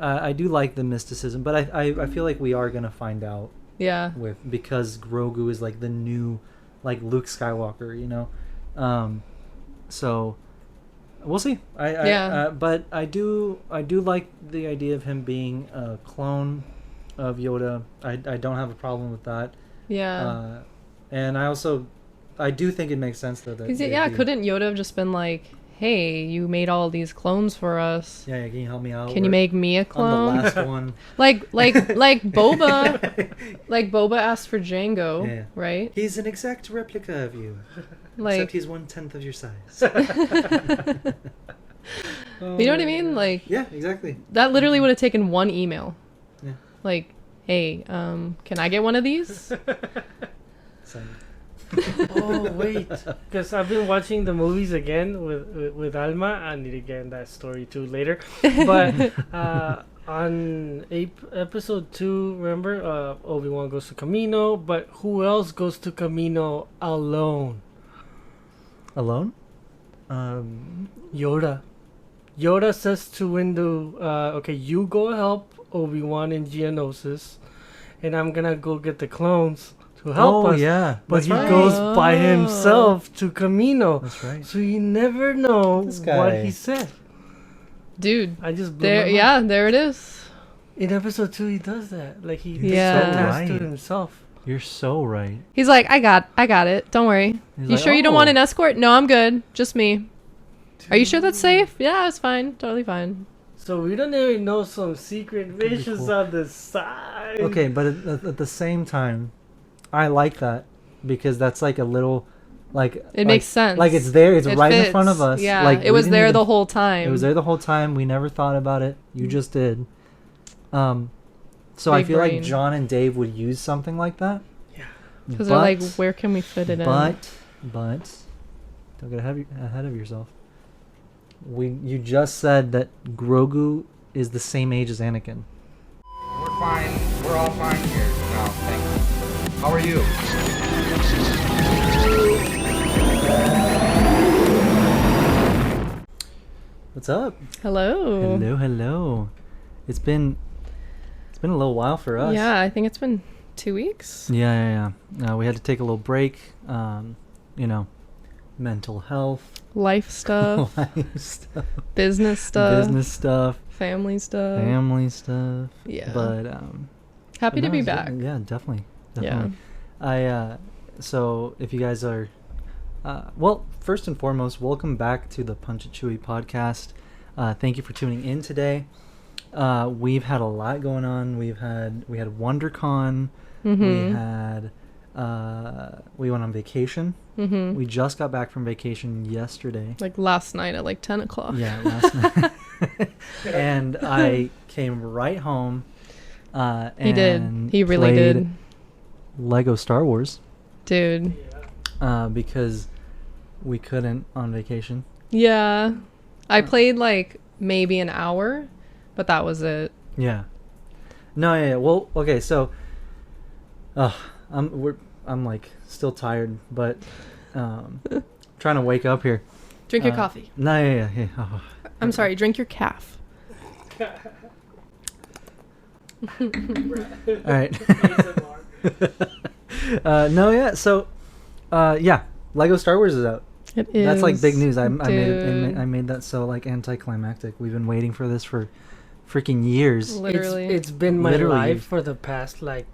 I do like the mysticism, but I feel like we are gonna find out. Yeah. Because Grogu is like the new, like Luke Skywalker, you know. So we'll see. But I do like the idea of him being a clone of Yoda. I don't have a problem with that. Yeah. And I do think it makes sense though that couldn't Yoda have just been like, hey, you made all these clones for us. Yeah, can you help me out? Can you make me a clone? On the last one. like Boba. Like Boba asked for Jango, right? He's an exact replica of you. Except he's 1/10 of your size. You know what I mean? Like, yeah, exactly. That literally would have taken one email. Yeah. Like, hey, can I get one of these? Oh wait, because I've been watching the movies again with Alma. I need to get in that story too later. But on episode 2, remember, Obi-Wan goes to Camino, but who else goes to Camino alone? Alone? Yoda. Yoda says to Windu, okay, you go help Obi-Wan in Geonosis, and I'm gonna go get the clones to help us. Yeah. But he goes by himself to Camino. That's right. So you never know what he said. Dude. I just blew my mind. Yeah, there it is. In episode 2, he does that. Like, he does that to himself. You're so right. He's like, I got it. Don't worry. You sure you don't want an escort? No, I'm good. Just me. Are you sure that's safe? Yeah, it's fine. Totally fine. So we don't even know some secret missions on the side. Okay, but at the same time, I like that because that's like a little, like it makes sense. Like it's there. It's right in front of us. Yeah, like it was there the whole time. It was there the whole time. We never thought about it. You just did. So I feel like John and Dave would use something like that. Yeah. Because they're like, where can we fit it in? But don't get ahead of yourself. You just said that Grogu is the same age as Anakin. We're fine. We're all fine here. No, thanks. How are you? What's up? Hello. Hello. It's been a little while for us. Yeah, I think it's been 2 weeks. Yeah. We had to take a little break. Mental health, life stuff, business stuff, family stuff. Yeah. But happy to be back. Yeah, definitely. Yeah. So if you guys are first and foremost, welcome back to the Punch It Chewie podcast. Thank you for tuning in today. We've had a lot going on. We had WonderCon. We went on vacation. We just got back from vacation yesterday. Like last night at like 10 o'clock. Yeah, last night. And I came right home. He did. He really did. Lego Star Wars. Dude. Because we couldn't on vacation. Yeah. I played like maybe an hour, but that was it. Yeah. No, yeah. Well, okay, so I'm like still tired, but trying to wake up here. Drink your coffee. No, yeah. Oh. I'm sorry. Drink your calf. All right. No, yeah. So, Lego Star Wars is out. It is. That's like big news. I made that so like anticlimactic. We've been waiting for this for freaking years. Literally, it's been my life for the past like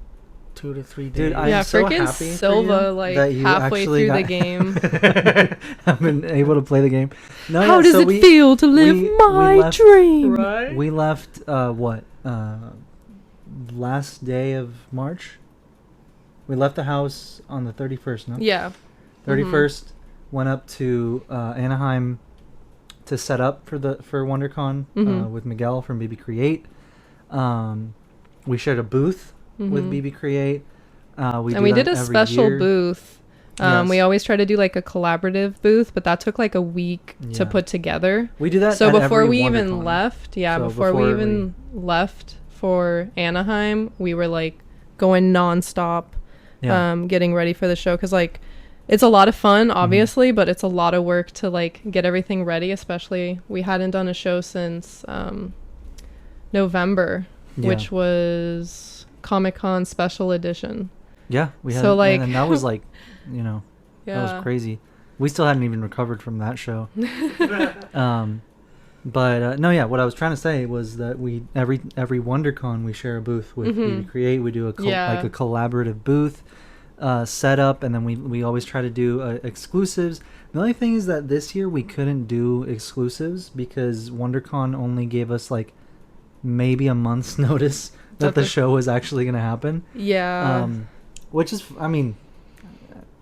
2 to 3 days. Dude, I'm so freaking happy Silva like halfway through the game. I've been able to play the game. No, How does it feel to live my dream? Right? We left last day of March. We left the house on the 31st, no? Yeah. 31st, went up to Anaheim to set up for WonderCon with Miguel from BB Create. We shared a booth with BB Create. We did a special booth. Yes. We always try to do like a collaborative booth, but that took like a week to put together. We do that. So before we WonderCon. even left, before we even left for Anaheim, we were like going nonstop, getting ready for the show because like it's a lot of fun, obviously, but it's a lot of work to like get everything ready. Especially we hadn't done a show since November, which was Comic-Con special edition. Yeah, we had, so like, and that was like, that was crazy. We still hadn't even recovered from that show. But what I was trying to say was that we every WonderCon we share a booth with BB Create. We do like a collaborative booth setup, and then we always try to do exclusives. The only thing is that this year we couldn't do exclusives because WonderCon only gave us like maybe a month's notice that the show was actually going to happen. Yeah. Which is, I mean,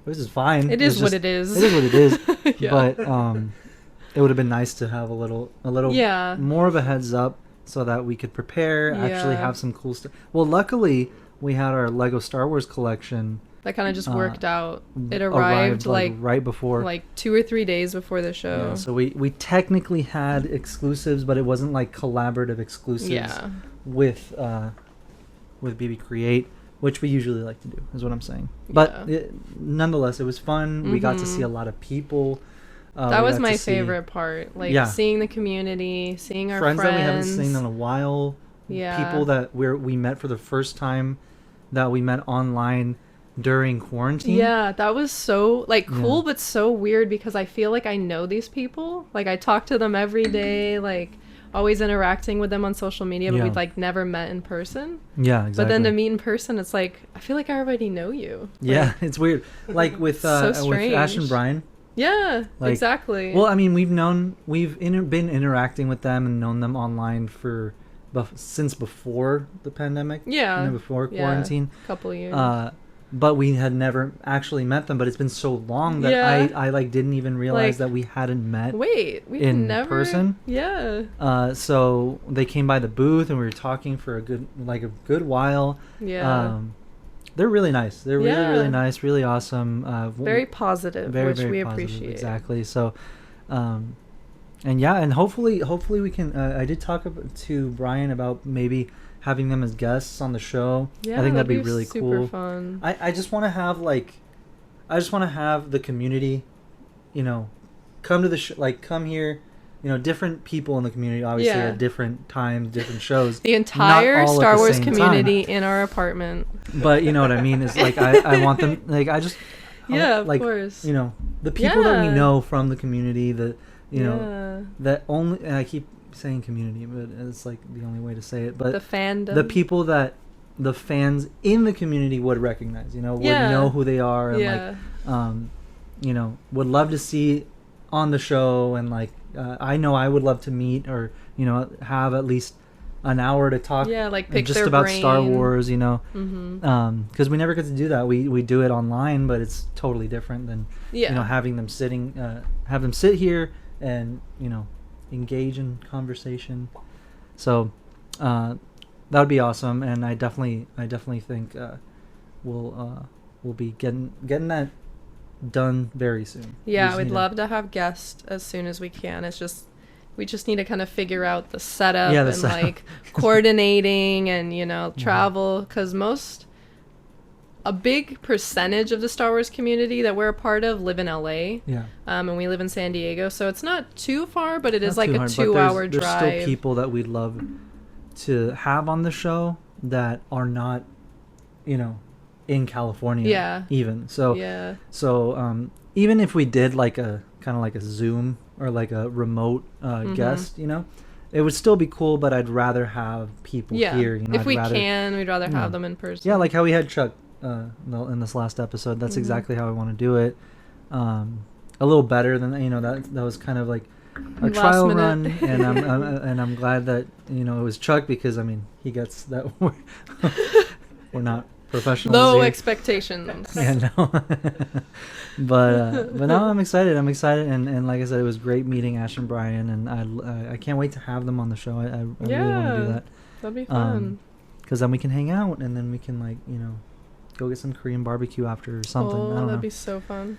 this is fine. It is what it is. It is what it is. Yeah. But it would have been nice to have a little more of a heads up so that we could prepare, actually have some cool stuff. Well, luckily we had our Lego Star Wars collection. That kind of just worked out. It arrived like right before, like 2 or 3 days before the show. Yeah, so we technically had exclusives, but it wasn't like collaborative exclusives with BB Create, which we usually like to do, is what I'm saying. But nonetheless, it was fun. We got to see a lot of people. That was my favorite part. Like seeing the community, seeing our friends that we haven't seen in a while. Yeah. People that we met for the first time, that we met online during quarantine. Yeah, that was so like cool, but so weird because I feel like I know these people. Like I talk to them every day, like always interacting with them on social media, but we'd like never met in person. Yeah, exactly. But then to meet in person, it's like I feel like I already know you. Yeah, it's weird. Like with with Ash and Brian. Yeah, like, exactly. Well, I mean, we've been interacting with them and known them online for since before the pandemic. Yeah, before quarantine. A couple of years. But we had never actually met them. But it's been so long that I like didn't even realize that we hadn't met. Wait, we in never person. Yeah. So they came by the booth and we were talking for a good while. Yeah. They're really nice. They're really nice, really awesome. Very positive, which we appreciate. Exactly. So, and hopefully we can. I did talk to Brian about maybe having them as guests on the show. Yeah, I think that'd be really super cool. Fun. I just want to have the community, come to the come here. Different people in the community, obviously, at different times, different shows. The entire Star Wars community in our apartment. But you know what I mean? Is like, I want them, like, of course. The people that we know from the community, that only, and I keep saying community, but it's like the only way to say it. But the fandom. The people that the fans in the community would recognize, would know who they are, and would love to see on the show, and like, I know I would love to meet or have at least an hour to talk like pick just their about brain. Star Wars, because we never get to do that. We do it online, but it's totally different than having them have them sit here and engage in conversation. So that would be awesome, and I definitely think we'll be getting that done very soon. Yeah, we'd love to have guests as soon as we can. It's just we just need to kind of figure out the setup and like coordinating and travel, because a big percentage of the Star Wars community that we're a part of live in LA. Yeah. And we live in San Diego, so it's not too far, but it is like a 2-hour drive. There's still people that we'd love to have on the show that are not, in California even. So even if we did like a kind of like a Zoom or like a remote guest, it would still be cool, but I'd rather have people here. If we'd rather have them in person. Yeah, like how we had Chuck in this last episode. That's exactly how I want to do it. A little better than that was kind of like a trial run, and I'm glad that it was Chuck, because I mean he gets that. We're not professionals. Low here. Expectations. Yeah, no. but no, I'm excited, and like I said, it was great meeting Ash and Brian, and I can't wait to have them on the show. I really want to do that. That'd be fun. Because then we can hang out, and then we can go get some Korean barbecue after or something. I don't know. That'd be so fun.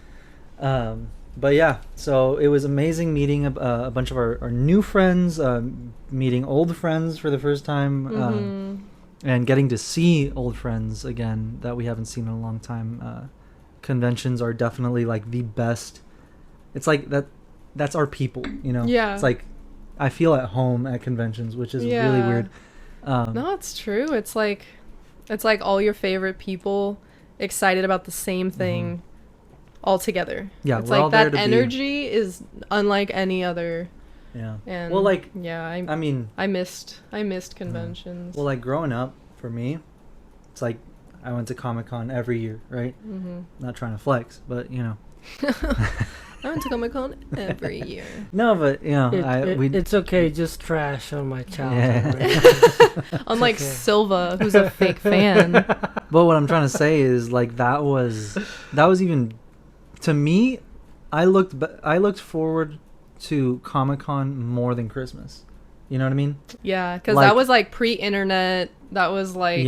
But yeah, so it was amazing meeting a bunch of our new friends, meeting old friends for the first time, and getting to see old friends again that we haven't seen in a long time. Conventions are definitely like the best. It's like that's our people, Yeah. It's like I feel at home at conventions, which is really weird. No, it's true. It's like all your favorite people excited about the same thing all together. Yeah, it's like that energy is unlike any other. Yeah. And well, like, yeah, I mean, I missed conventions. Well, like growing up for me, it's like I went to Comic-Con every year, right? Not trying to flex, but you know. I went to Comic-Con every year. No, but you know, it's okay. Just trash on my childhood. Yeah. Unlike Silva, who's a fake fan. But what I'm trying to say is, like, that was even, to me, I looked forward to Comic-Con more than Christmas. You know what I mean? Yeah, because that was like pre-internet. That was like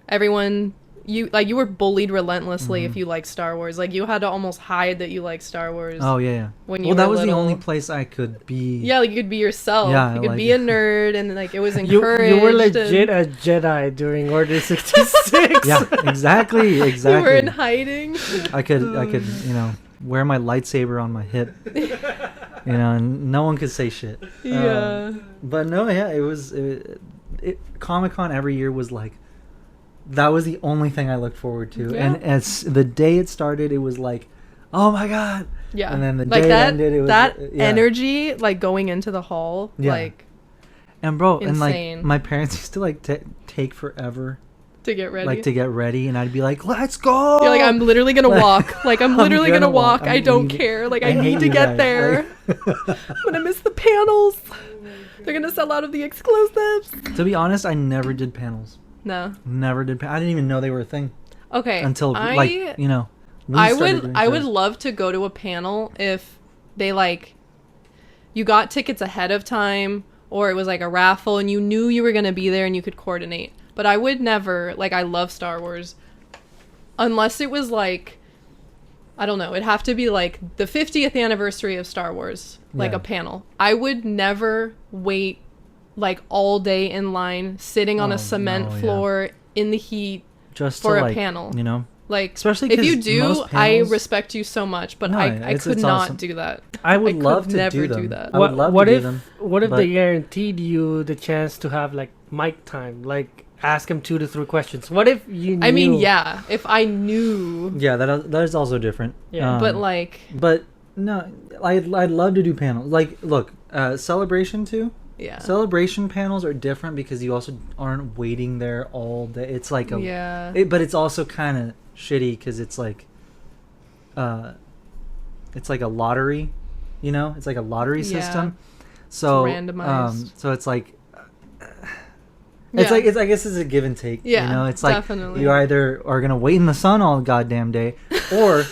everyone. You were bullied relentlessly if you liked Star Wars. Like, you had to almost hide that you liked Star Wars. Oh yeah. When you were that was little. The only place I could be. Yeah, like you could be yourself. Yeah, you could like, be a nerd, and like it was encouraged. You were legit a Jedi during Order 66. Yeah, exactly. You were in hiding. I could, you know, wear my lightsaber on my hip. You know, and no one could say shit. Yeah. But no, yeah, it was Comic-Con every year was like, that was the only thing I looked forward to. Yeah. And as the day it started, it was like, oh my god. Yeah. And then the like day that, ended, it was that energy, like going into the hall, like. And bro, insane. And like my parents used to like take forever to get ready. Like to get ready, and I'd be like, let's go. You're like, I'm literally gonna walk. Like I'm literally gonna walk. I don't care. Like I need to get there. I'm gonna miss the panels. They're gonna sell out of the exclusives. To be honest, I never did panels. No. Never did. I didn't even know they were a thing. Okay. Until like, you know. I would love to go to a panel if they like you got tickets ahead of time, or it was like a raffle and you knew you were gonna be there and you could coordinate. But I would never, like, I love Star Wars, unless it was like, I don't know, it'd have to be like the 50th anniversary of Star Wars, like a panel. I would never wait like all day in line, sitting on a cement floor in the heat just for to, a like, panel. You know? Like, especially if you do, panels, I respect you so much, but I could not awesome. do that. I would love to never do that. I would love to do them. What if they guaranteed you the chance to have like mic time, like ask him 2 to 3 questions? What if you knew? I mean, yeah, if I knew. Yeah, that is also different. Yeah, but like. But no, I'd love to do panels. Like, look, Celebration too. Yeah. Celebration panels are different because you also aren't waiting there all day. It's like a but it's also kind of shitty because it's like a lottery, you know? It's like a lottery system. So it's randomized. So it's like it's I guess it's a give and take. Yeah, you know, it's like definitely. You either are gonna wait in the sun all goddamn day, or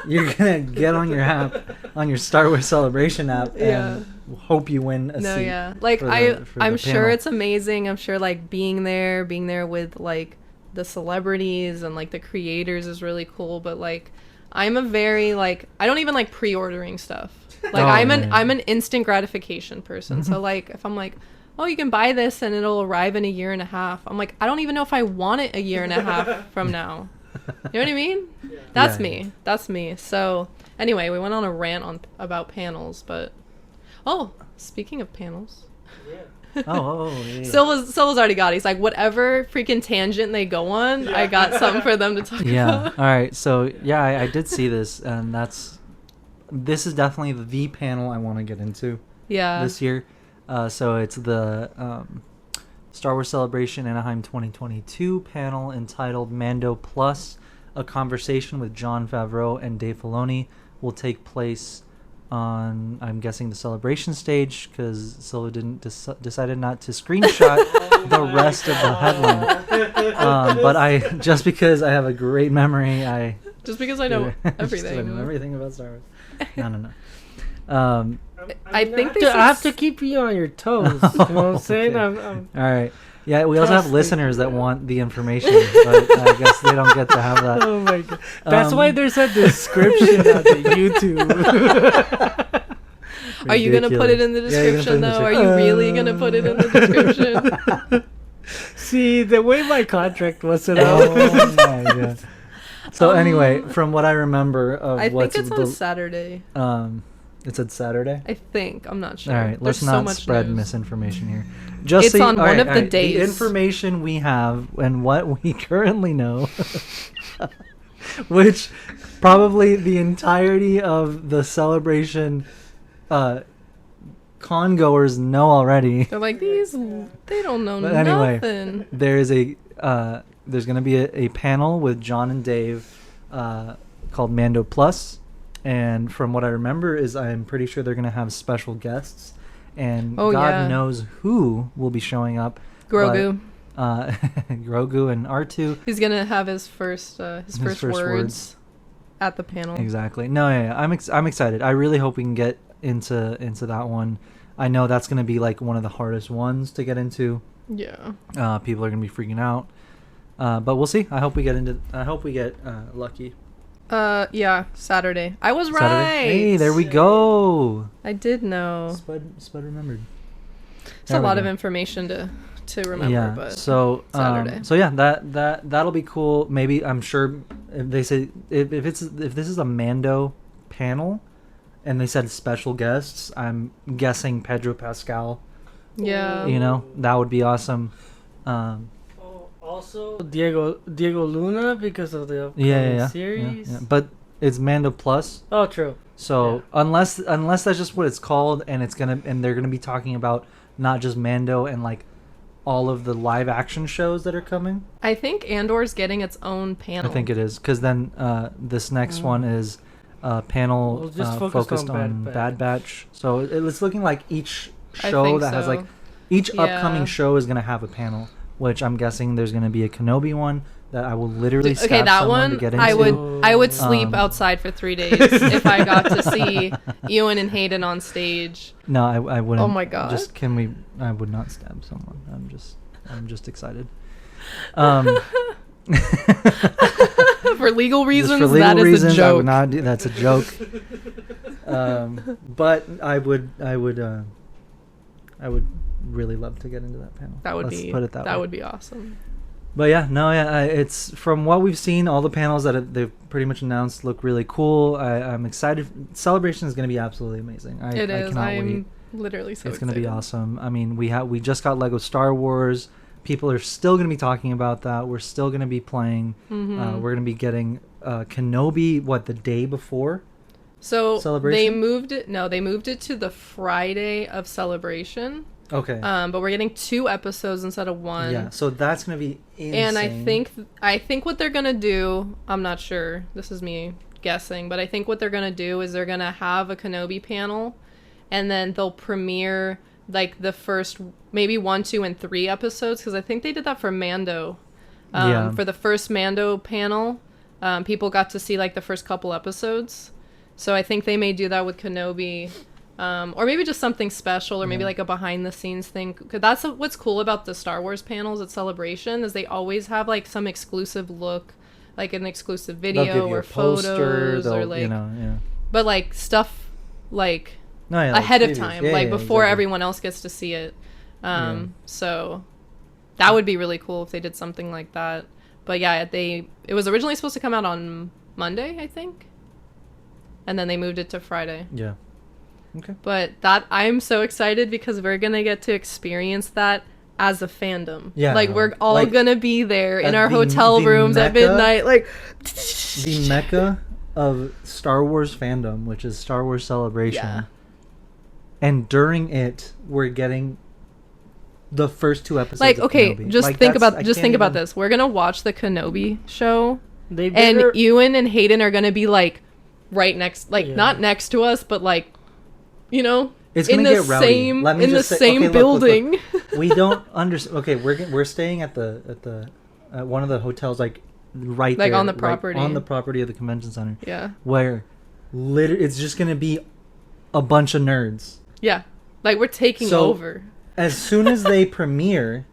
you're gonna get on your app, on your Star Wars Celebration app, and hope you win a seat. Yeah. Like I'm sure it's amazing. I'm sure like being there with like the celebrities and like the creators is really cool. But like I'm a very like I don't even like pre-ordering stuff. Like I'm an instant gratification person. So like if I'm like, oh, you can buy this and it'll arrive in a year and a half. I'm like, I don't even know if I want it a year and a half from now. You know what I mean? Yeah. That's me. That's me. So anyway, we went on a rant about panels, but speaking of panels. Yeah. Silva's already got it. He's like, whatever freaking tangent they go on, I got something for them to talk about. All right. So yeah, I did see this, and this is definitely the panel I want to get into. Yeah. This year. So it's the Star Wars Celebration Anaheim 2022 panel entitled Mando Plus, a conversation with Jon Favreau and Dave Filoni will take place on, I'm guessing, the Celebration stage, because Silva decided not to screenshot the rest of the headline. But just because I have a great memory, just because I know everything. I know everything about Star Wars. No. I think I have to keep you on your toes. You know what I'm saying? All right. Yeah, we also have listeners that want the information, but I guess they don't get to have that. Oh my god. That's why there's a description on the YouTube. Are you going to put it in the description, though? Are you really going to put it in the description? See, the way my contract was set up. Oh my god. So anyway, from what I remember of I think it's on Saturday. It said Saturday? I think. I'm not sure. All right, let's not spread misinformation here. It's on one of the days. The information we have and what we currently know, which probably the entirety of the celebration con goers know already. They're like, they don't know but anyway, nothing. There's going to be a panel with John and Dave called Mando Plus. And from what I remember is I'm pretty sure they're going to have special guests. And God knows who will be showing up. Grogu. Grogu and R2. He's going to have his first words at the panel. Exactly. No, yeah. I'm excited. I really hope we can get into that one. I know that's going to be like one of the hardest ones to get into. Yeah. People are going to be freaking out. But we'll see. I hope we get lucky. Yeah, Saturday. I was right. Hey, there we go. I did know. Spud remembered. It's a lot of information to remember. Yeah. But so Saturday. So yeah, that'll be cool. Maybe I'm sure if they say if this is a Mando panel, and they said special guests, I'm guessing Pedro Pascal. Yeah. You know, that would be awesome. Also, Diego Luna because of the upcoming series. Yeah. But it's Mando Plus. Oh, true. So unless that's just what it's called, and they're gonna be talking about not just Mando and like all of the live action shows that are coming. I think Andor's getting its own panel. I think it is because then this next one is a panel focused on Bad Batch. So it's looking like each show that has like each upcoming show is gonna have a panel. Which I'm guessing there's going to be a Kenobi one that I will literally stab someone to get into. I would sleep outside for 3 days if I got to see Ewan and Hayden on stage. No, I wouldn't. Oh my god! I would not stab someone. I'm just excited. For legal reasons, that is a joke. I would not do, that's a joke. But I would really love to get into that panel. That would be awesome. But yeah, it's from what we've seen, all the panels that they've pretty much announced look really cool. I'm excited. Celebration is going to be absolutely amazing. I cannot wait. Literally so excited. It's going to be awesome. I mean, we just got Lego Star Wars. People are still going to be talking about that. We're still going to be playing. Mm-hmm. We're going to be getting Kenobi the day before. So Celebration? they moved it to the Friday of Celebration. Okay. But we're getting 2 episodes instead of 1. Yeah, so that's going to be insane. And I think what they're going to do, I'm not sure, this is me guessing, but I think what they're going to do is they're going to have a Kenobi panel, and then they'll premiere, like, the first, maybe 1, 2, and 3 episodes, because I think they did that for Mando. For the first Mando panel, people got to see, like, the first couple episodes. So I think they may do that with Kenobi. Or maybe just something special, or maybe like a behind-the-scenes thing. Cause that's what's cool about the Star Wars panels at Celebration is they always have like some exclusive look, like an exclusive video or photos, or like, but like stuff like ahead of time, before everyone else gets to see it. So that would be really cool if they did something like that. But yeah, it was originally supposed to come out on Monday, I think, and then they moved it to Friday. Yeah. Okay. But I'm so excited because we're going to get to experience that as a fandom. Yeah. Like, we're all going to be there in our hotel rooms at midnight. Like, the mecca of Star Wars fandom, which is Star Wars Celebration. Yeah. And during it, we're getting the first 2 episodes of Kenobi. Just think about this. We're going to watch the Kenobi show. And Ewan and Hayden are going to be, like, right next, like, not next to us, but, like, you know, it's in the same building. Look. We don't understand. Okay, we're staying at the one of the hotels, like right like there, on the property, on the property of the convention center. Yeah, where it's just gonna be a bunch of nerds. Yeah, like we're taking over. As soon as they premiere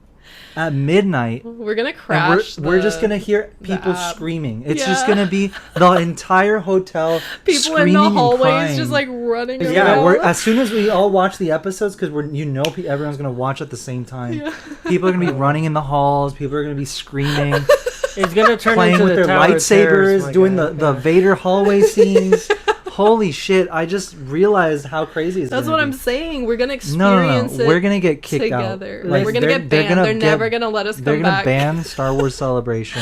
at midnight, we're gonna crash. We're just gonna hear people screaming. It's just gonna be the entire hotel. People in the hallways just like running. Yeah, as soon as we all watch the episodes, because everyone's gonna watch at the same time. Yeah. People are gonna be running in the halls. People are gonna be screaming. It's gonna turn playing into with their lightsabers, doing the Vader hallway scenes. Holy shit! I just realized how crazy it's. That's what I'm saying. We're gonna experience it. We're gonna get kicked together. out. Like, we're gonna get banned. They're never gonna let us come back. They're gonna ban Star Wars Celebration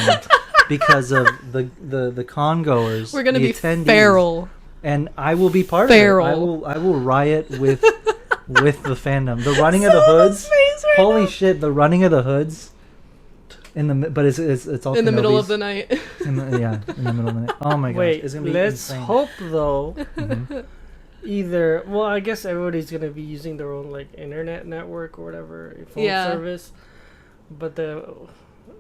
because of the con goers. We're gonna be attendees. feral, and I will be part of it. I will riot with the fandom. The running of the hoods. Holy shit! The running of the hoods. But it's all in the middle of the night. in the middle of the night. Oh my gosh! Wait, it's gonna be let's insane. hope though. Either I guess everybody's gonna be using their own like internet network or whatever phone service, but the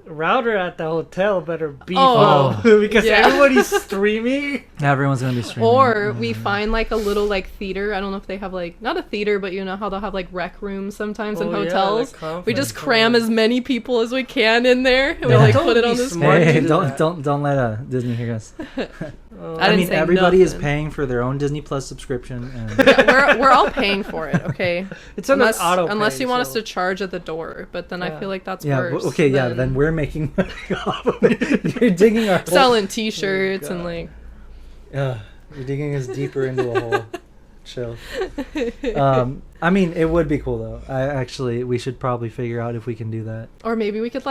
router at the hotel better beef up because everybody's streaming. Everyone's gonna be streaming. Or we find like a little like theater. I don't know if they have like not a theater, but you know how they'll have like rec rooms sometimes in hotels. We just cram as many people as we can in there. And we like put it on the screen. Hey, don't let Disney hear us. I mean, everybody is paying for their own Disney Plus subscription. And we're all paying for it. Okay, it's unless you want us to charge at the door, but then I feel like that's worse. Okay, then we're making money off of it. You're digging our selling T-shirts and like. You're digging us deeper into a hole. Chill. I mean, it would be cool though. We should probably figure out if we can do that. Or maybe we could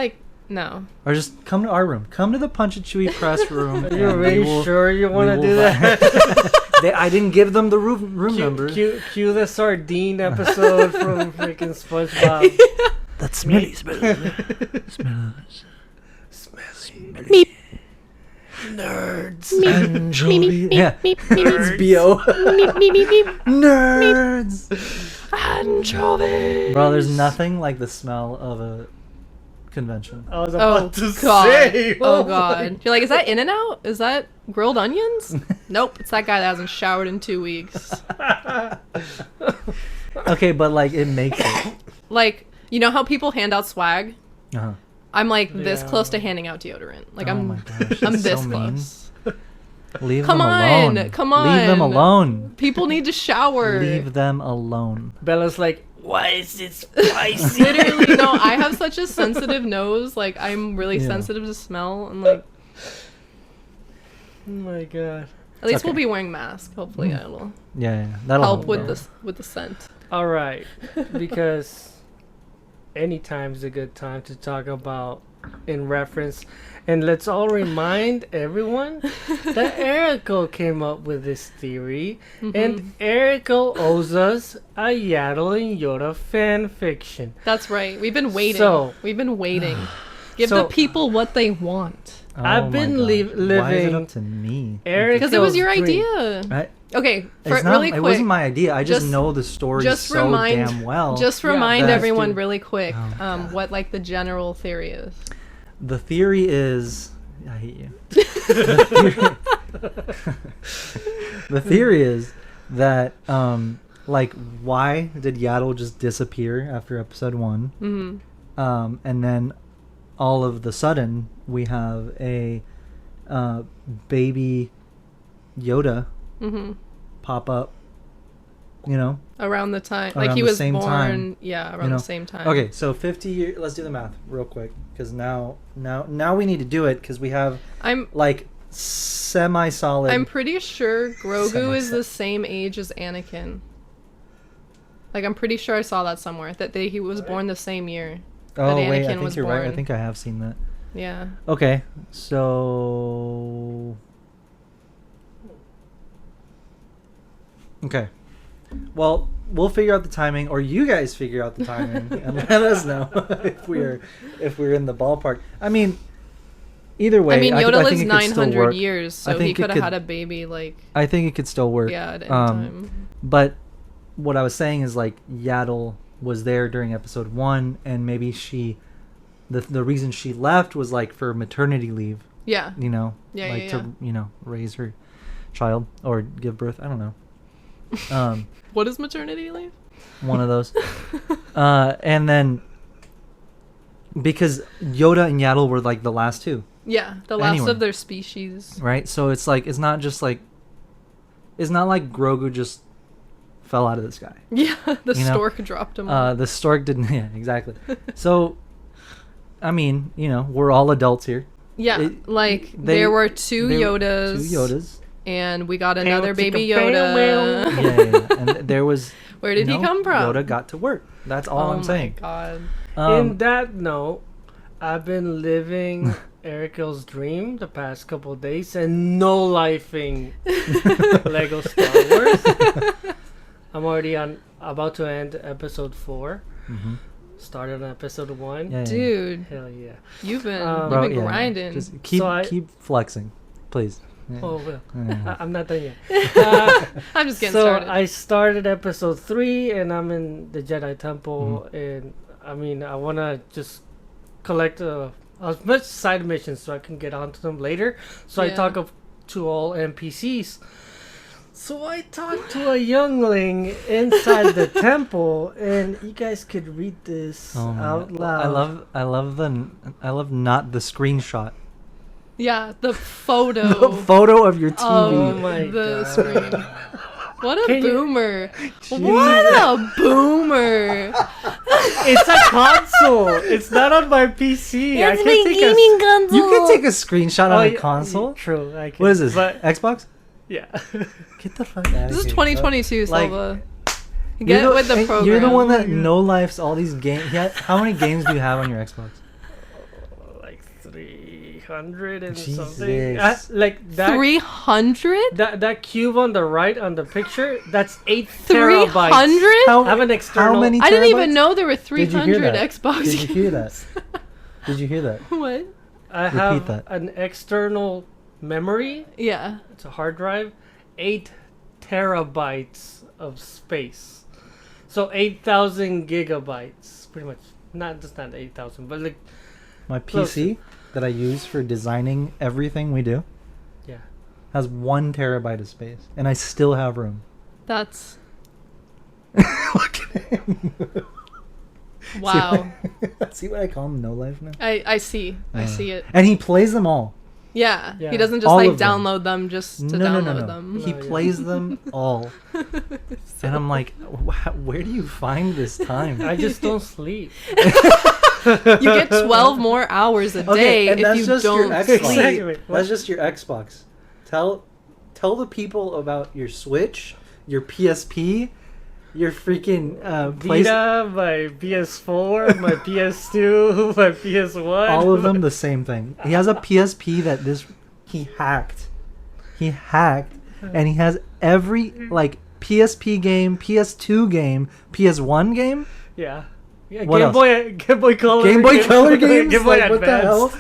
no. Or just come to our room. Come to the Punch and Chewie press room. Are you really sure you want to do that? I didn't give them the room numbers. Cue the sardine episode from freaking SpongeBob. That smelly. Meep. Nerds. Anchovy. Yeah. It's B.O. Nerds. Anchovy. Bro, there's nothing like the smell of a convention. I was about to say. Oh god. You're like, is that In-N-Out? Is that grilled onions? Nope, it's that guy that hasn't showered in 2 weeks. Okay, but like it makes it. Like, you know how people hand out swag? Uh-huh. I'm like this close to handing out deodorant. Like I'm this so close. Leave them alone. Come on. Leave them alone. People need to shower. Leave them alone. Bella's like, why is it spicy? Literally, no, I have such a sensitive nose. Like, I'm really sensitive to smell. And, like... Oh, my God. At least we'll be wearing masks. Hopefully, that'll that'll help with the scent. All right. Because anytime's a good time to talk about in reference. And let's all remind everyone that Arakel came up with this theory. And Arakel owes us a Yaddle and Yoda fan fiction. That's right. We've been waiting. Give the people what they want. I've been living. Why is it up to me? Because it was your idea. Okay, really quick. It wasn't my idea. I just know the story damn well. Just remind everyone really quick what like the general theory is. The theory is... I hate you. The theory is that, why did Yaddle just disappear after episode 1? Mm-hmm. And then all of the sudden, we have a baby Yoda pop up, around the time, like he was born, around the same time. Okay, so 50 years. Let's do the math real quick, because now we need to do it because we have semi-solid. I'm pretty sure Grogu is the same age as Anakin. Like I'm pretty sure I saw that somewhere that he was born the same year. Oh wait, I think you're right. I think I have seen that. Yeah. Okay, so. Okay. Well, we'll figure out the timing, or you guys figure out the timing, and let us know if we're in the ballpark. I mean, either way. I mean, Yoda lives 900 years, so he could have had a baby. I think it could still work. Yeah, at any time. But what I was saying is Yaddle was there during episode 1, and maybe the reason she left was for maternity leave. Yeah. To raise her child or give birth. I don't know. What is maternity leave? One of those. And then because Yoda and Yaddle were the last two. Yeah, the last of their species. Right? So it's it's not just it's not like Grogu just fell out of the sky. Yeah, the stork dropped him. The stork didn't. Yeah, exactly. So, I mean, we're all adults here. Yeah, there were two Yodas. Two Yodas. and we got another baby Yoda. Yeah. And there was. Where did he come from? Yoda got to work. That's all I'm saying. Oh my god. In that note, I've been living Arakel's dream the past couple of days and no-lifing Lego Star Wars. I'm already about to end episode 4. Mm-hmm. Started on episode 1. Yeah. Dude. Hell yeah. You've been grinding. Just keep flexing, please. Yeah. Oh, well. Yeah. I'm not done yet. I'm just getting started. So I started episode 3 and I'm in the Jedi Temple. And I mean, I want to just collect as much side missions so I can get onto them later. So I talk to all NPCs. So I talked to a youngling inside the temple, and you guys could read this out loud. I love not the screenshot. Yeah, the photo. The photo of your TV. Oh my god. Screen. What a boomer. What a boomer. It's a console. It's not on my PC. It's my gaming console. You can take a screenshot on a console. True. I can. What is this? Xbox? Yeah. Get the fuck out of here. This is 2022, Silva. Get with the program. You're the one that no-lifes all these games. How many games do you have on your Xbox? Like 300 and Jesus. something. Like that. 300? That cube on the right on the picture, that's 8 300? terabytes. I have an external. How many terabytes? I didn't even know there were 300 Xbox games. Did you hear that? Did you hear that? What? I have an external memory. Yeah. It's a hard drive. 8 terabytes of space. So 8,000 gigabytes. Pretty much. Not 8,000, but like my PC that I use for designing everything we do. Yeah. Has 1 terabyte of space. And I still have room. That's Look at him. wow. See what I call him? No life now? I see. I see it. And he plays them all. Yeah. Yeah. He doesn't just All like of them. download them just to download them. He plays them all. And I'm like, where do you find this time? I just don't sleep. You get 12 more hours a day and if you don't sleep. Exactly. That's just your Xbox. Tell the people about your Switch, your PSP, your freaking Vita, my PS4, my PS2, my PS1. all of them the same thing. He has a PSP that he hacked. He hacked, and he has every like PSP game, PS2 game, PS1 game. Yeah. What Game Boy Color. Game Boy Color games? Game Boy Like, what the hell?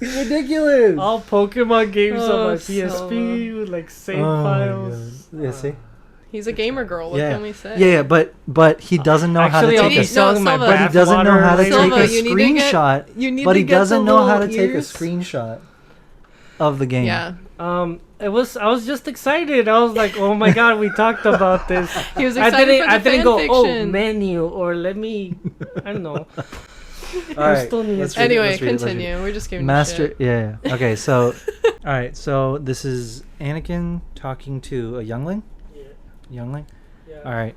It's ridiculous. All Pokemon games on my so- PSP with like save Oh my files. God. Yeah, see? He's a gamer girl. What can we say? Yeah, but he doesn't know Actually, how I'll to be take a selling my Silva. but he doesn't know how to take Silva, a you need to get- screenshot. you need But to he get doesn't the know how to little take a ears. screenshot of the game. Yeah. I was just excited. I was like, oh my god, we talked about this. He was excited I for the didn't fan go, fiction. oh, menu, or let me, I don't know. All right. still need- let's read it, Anyway, let's read it, let's read it. continue. We're just giving Master. shit. Yeah. Okay. So, all right. So this is Anakin talking to a youngling. Yeah. Youngling. Yeah. All right.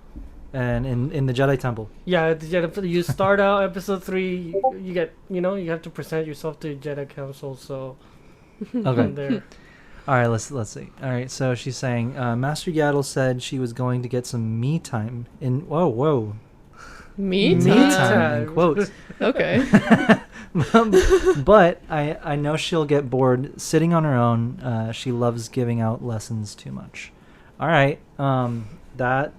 And in the Jedi Temple. Yeah, you start out episode 3. You get, you have to present yourself to Jedi Council. So Okay. from there. All right. Let's see. All right. So she's saying, Master Yaddle said she was going to get some me time in. Whoa. Me Me time. time. In quotes. Okay. But I know she'll get bored sitting on her own. She loves giving out lessons too much. All right. That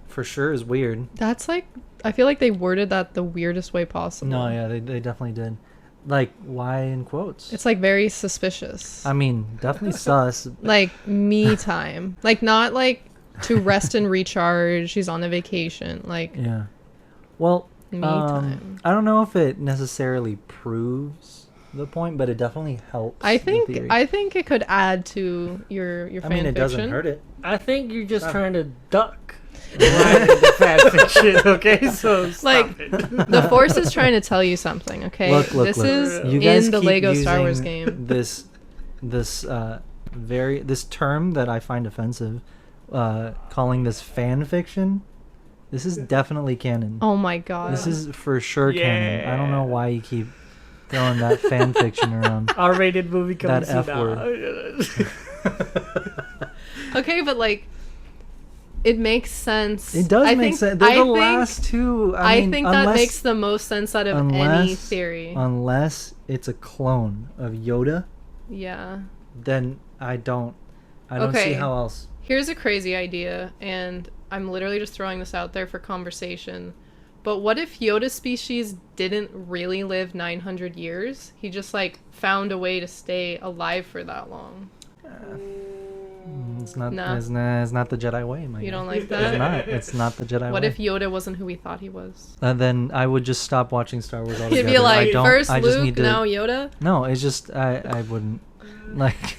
for sure is weird. That's like, I feel like they worded that the weirdest way possible. No, yeah, they definitely did. Like, why in quotes? It's like very suspicious. I mean, definitely sus. Like me time. Like not like to rest and recharge. She's on a vacation. Like Yeah. Well, me time. I don't know if it necessarily proves the point, but it definitely helps. I the think theory. it could add to your fan I mean, it fiction. doesn't hurt it. I think you're just trying to duck the fan fiction, okay? So stop Like it. the Force is trying to tell you something, okay? Look, this is You guys in the keep Lego Star Wars using game. This term that I find offensive, calling this fan fiction. This is definitely canon. Oh my god. This is for sure canon. I don't know why you keep throwing that fan fiction around. R-rated movie coming that F word. Okay, but like, it makes sense. It does make sense. They're the last two. I think that makes the most sense out of any theory. Unless it's a clone of Yoda. Yeah. Then I don't see how else. Here's a crazy idea, and I'm literally just throwing this out there for conversation. But what if Yoda's species didn't really live 900 years? He just, like, found a way to stay alive for that long. It's not the Jedi way, my You don't like that? It's not the Jedi way. What if Yoda wasn't who we thought he was? Then I would just stop watching Star Wars altogether. You'd be like, first Luke, now Yoda? No, it's just, I wouldn't. Like,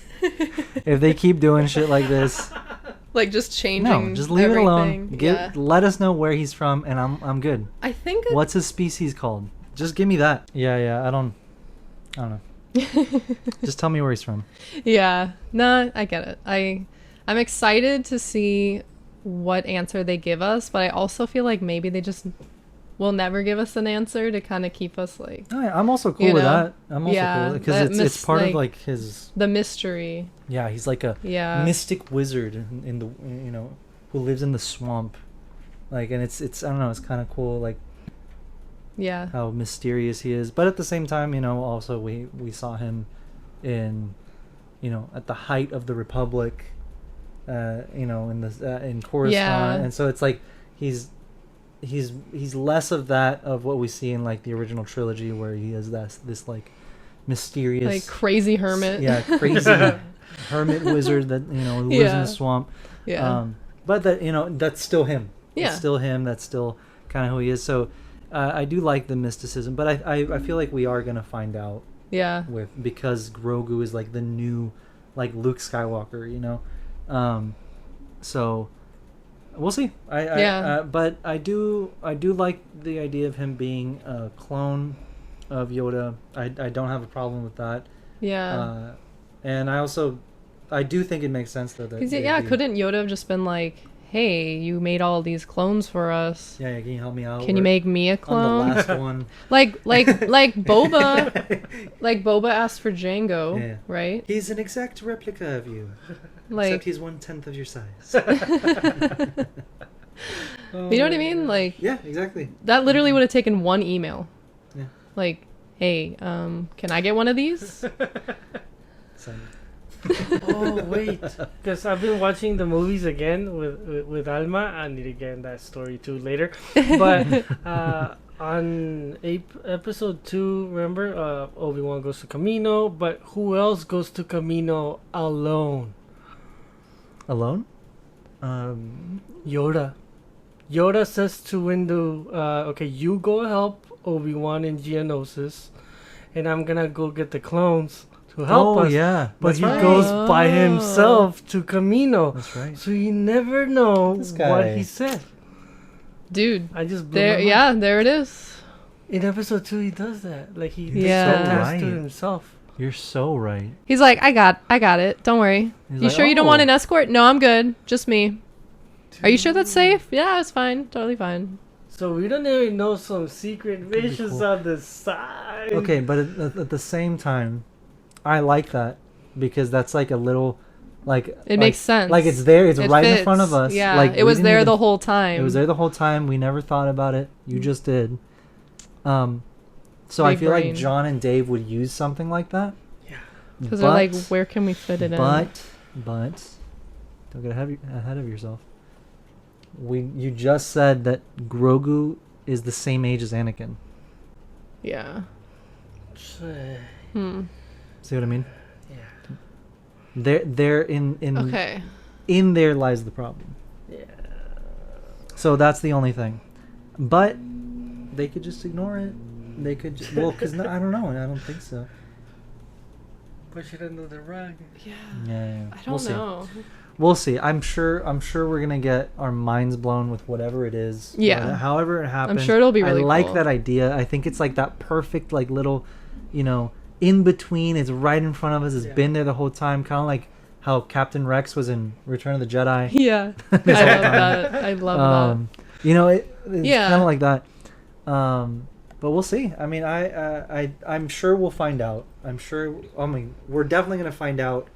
if they keep doing shit like this... Like, just changing No, just leave everything. it alone. Let us know where he's from, and I'm good. I think... What's his species called? Just give me that. Yeah, I don't know. Just tell me where he's from. Yeah. No, I get it. I'm excited to see what answer they give us, but I also feel like maybe they just will never give us an answer to kind of keep us like... Oh, yeah, I'm also cool with that. I'm also cool with it because it's part of like his... The mystery. Yeah, he's like a mystic wizard in the who lives in the swamp, like, and it's I don't know, it's kind of cool, like, how mysterious he is, but at the same time, also we saw him in, at the height of the Republic, in Coruscant, and so it's like he's less of that of what we see in like the original trilogy, where he has this like mysterious, like, crazy hermit. Crazy hermit wizard that who lives in the swamp. But that that's still him. It's still him. That's still kind of who he is. So I do like the mysticism, but I feel like we are gonna find out. Because Grogu is like the new, like, Luke Skywalker. So we'll see. But I do like the idea of him being a clone of Yoda. I don't have a problem with that. And I do think it makes sense though that couldn't Yoda have just been like, hey, you made all these clones for us. Yeah, can you help me out? Can you make me a clone? On the last one. like Boba, like Boba asked for Jango, right? He's an exact replica of you, like, except he's 1/10 of your size. You know what I mean? Like, yeah, exactly. That literally would have taken one email. Yeah. Like, hey, can I get one of these? Oh wait, because I've been watching the movies again with Alma. I need to get in that story too later. But on episode 2, remember, Obi-Wan goes to Camino, but who else goes to Camino alone? Alone? Yoda. Yoda says to Windu, okay, you go help Obi-Wan in Geonosis, and I'm gonna go get the clones to help us. Yeah. But he goes by himself to Camino. That's right. So you never know what he said. Dude. I just blew my mind. Yeah, there it is. In episode 2, he does that. Like, he so to himself. You're so right. He's like, I got it. Don't worry. You sure you don't want an escort? No, I'm good. Just me. Are you sure that's safe? Yeah, it's fine. Totally fine. So we don't even know some secret missions on the side. Okay, but at the same time, I like that because that's like a little, like, it makes sense. Like, it's there. It's right fits. In front of us. Yeah, like, it was there the whole time. It was there the whole time. We never thought about it. You just did. So I feel like John and Dave would use something like that. Yeah. Because they're like, where can we fit it in? But don't get ahead of yourself. You just said that Grogu is the same age as Anakin. Yeah. See what I mean? Yeah. They're in okay. In there lies the problem. Yeah. So that's the only thing. But they could just ignore it. They could because I don't know. I don't think so. Push it under the rug. Yeah. I don't know. We'll see. I'm sure we're gonna get our minds blown with whatever it is. Yeah. However it happens. I'm sure it'll be really I like cool. that idea. I think it's like that perfect, like, little, in between. It's right in front of us. It's been there the whole time. Kind of like how Captain Rex was in Return of the Jedi. Yeah. I love that. I love that. It's kind of like that. but we'll see. I mean, I'm sure we'll find out. We're definitely gonna find out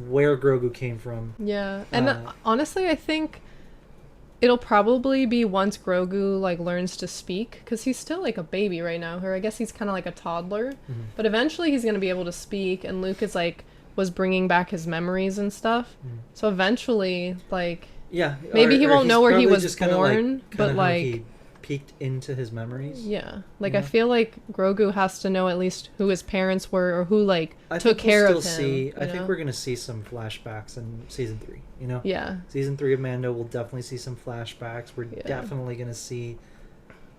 where Grogu came from. Yeah, and honestly, I think it'll probably be once Grogu like learns to speak, because he's still like a baby right now, or I guess he's kind of like a toddler. Mm-hmm. But eventually he's gonna be able to speak, and Luke is like was bringing back his memories and stuff. Mm-hmm. So eventually, like, yeah, maybe he won't know where he was born, but like he peeked into his memories. Yeah, like I feel like Grogu has to know at least who his parents were, or who like took care of him. I think we're gonna see some flashbacks in season 3. You know, yeah, season 3 of Mando will definitely see some flashbacks. We're definitely gonna see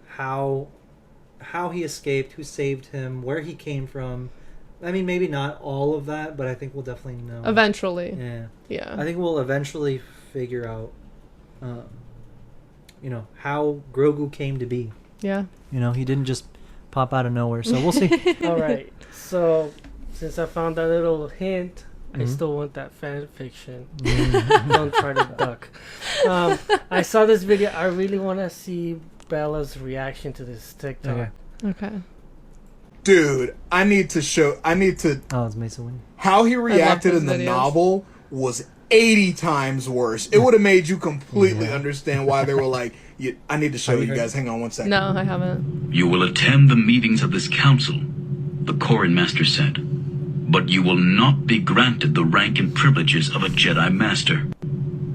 how he escaped, who saved him, where he came from. I mean, maybe not all of that, but I think we'll definitely know eventually. Yeah. I think we'll eventually figure out, how Grogu came to be. Yeah. He didn't just pop out of nowhere, so we'll see. All right. So, since I found that little hint, I still want that fan fiction. Don't try to duck. I saw this video. I really want to see Bella's reaction to this TikTok. Okay. Dude, I need to. Oh, it's Mesa Winnie. How he reacted in the novel was 80 times worse. It would have made you completely understand why they were like, I need to show you guys. Hang on one second. No, I haven't. You will attend the meetings of this council, the Corrin Master said, but you will not be granted the rank and privileges of a Jedi Master.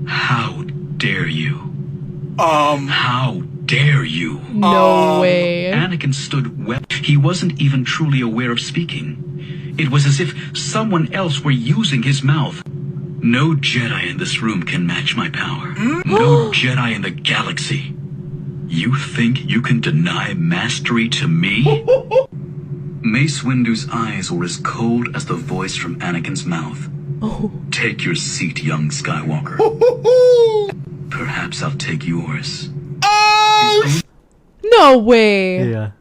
How dare you? How dare you? No way. Anakin stood well. He wasn't even truly aware of speaking. It was as if someone else were using his mouth. No Jedi in this room can match my power. No Jedi in the galaxy. You think you can deny mastery to me? Mace Windu's eyes were as cold as the voice from Anakin's mouth. Take your seat, young Skywalker. Perhaps I'll take yours. No way. Yeah.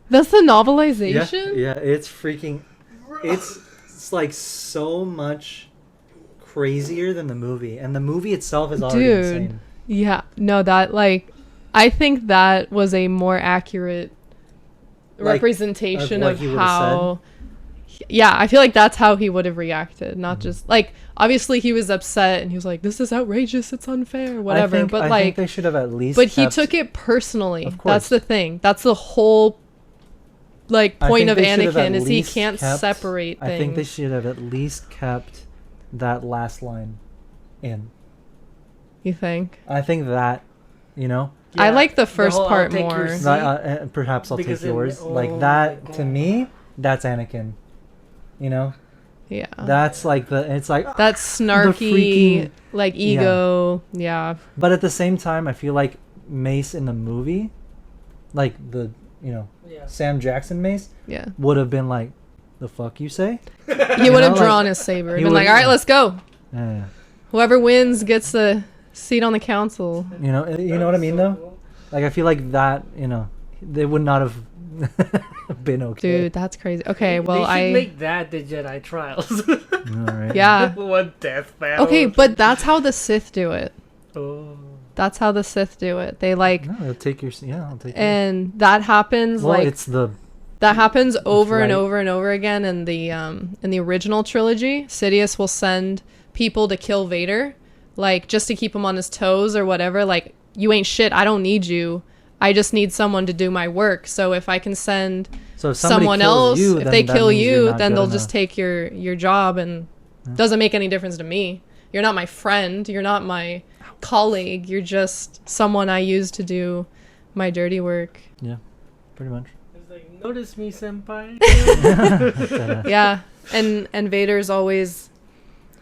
That's the novelization? Yeah, it's freaking... It's like so much crazier than the movie. And the movie itself is already insane. Yeah. No, that, like... I think that was a more accurate representation of how... Yeah, I feel like that's how he would have reacted. Not just... Like, obviously he was upset and he was like, this is outrageous, it's unfair, whatever. I think they should have at least... But he took it personally. Of course. That's the thing. That's the whole... point of Anakin is he can't separate things. I think they should have at least kept that last line in. You think? I think that, Yeah, I like the first part more. Perhaps I'll take yours. That, to me, that's Anakin. Yeah. That's like it's like... That's snarky, ego. Yeah. But at the same time, I feel like Mace in the movie, like the... Sam Jackson Mace would have been like, the fuck you say? He would have drawn his saber and been like, all right, let's go. Yeah. Whoever wins gets the seat on the council. You know what I mean, though? Like, I feel like that, they would not have been okay. Dude, that's crazy. Okay, well, they should make that the Jedi Trials. All right. Yeah. One death battle. Okay, but that's how the Sith do it. Oh. That's how the Sith do it. They they'll take your... Yeah, I'll take and that happens that happens over and over and over again in the original trilogy. Sidious will send people to kill Vader, just to keep him on his toes or whatever. Like, you ain't shit. I don't need you. I just need someone to do my work. So if I can send someone else, if they kill you, then they'll just take your job, and doesn't make any difference to me. You're not my friend. You're not my colleague. You're just someone I use to do my dirty work. Yeah, pretty much. It's like, notice me, senpai. Yeah, and Vader's always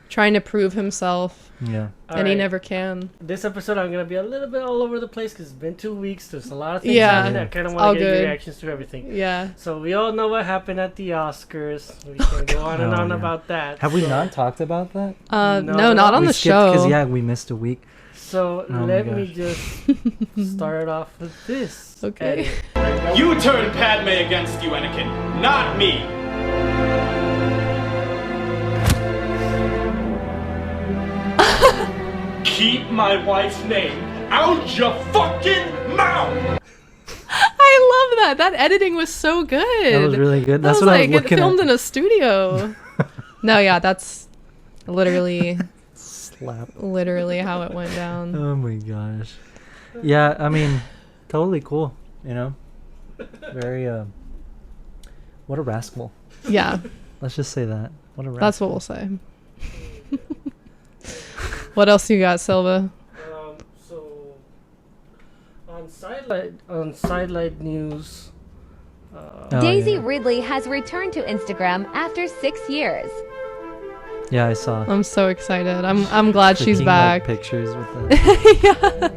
trying to prove himself. Yeah. And he never can. This episode, I'm going to be a little bit all over the place because it's been 2 weeks. There's a lot of things happening. I kind of want to get your reactions to everything. Yeah. So we all know what happened at the Oscars. We can go on and on about that. Have we not talked about that? No, not on the show. Because, we missed a week. So let me just start off with this. Okay. You turned Padme against you, Anakin, not me. Keep my wife's name out your fucking mouth! I love Yeah, that editing was so good. That was really good. That's what I was looking at. It filmed in a studio. No, yeah, that's literally literally how it went down. Oh my gosh. Yeah, I mean, totally cool, you know? Very, what a rascal. Yeah. Let's just say that. What a rascal. That's what we'll say. What else you got, Silva? So, on sidelight news... Daisy Ridley has returned to Instagram after 6 years. Yeah, I saw. I'm so excited. I'm glad she's back. Like, pictures with the... Yeah.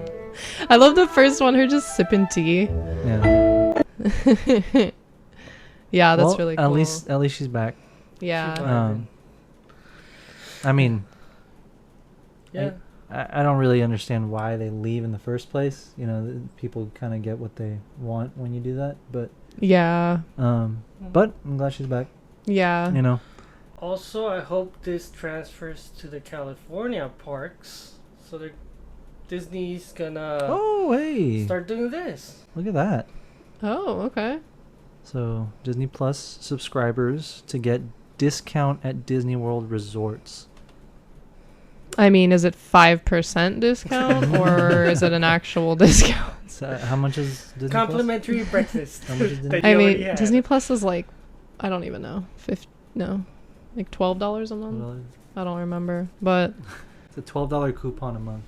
I love the first one, her just sipping tea. Yeah. Yeah, that's really cool. At least she's back. Yeah. I mean, yeah. I don't really understand why they leave in the first place. You know, people kind of get what they want when you do that, but yeah. But I'm glad she's back. Yeah. You know. Also, I hope this transfers to the California parks, so Disney's gonna start doing this. Look at that. Oh, okay. So Disney Plus subscribers to get discount at Disney World resorts. I mean, is it 5% discount or is it an actual discount? So how much is Disney Complimentary Plus? breakfast. How much is Disney? I mean, Disney Plus is like, I don't even know, like $12 a month. $12. I don't remember, but it's a $12 coupon a month.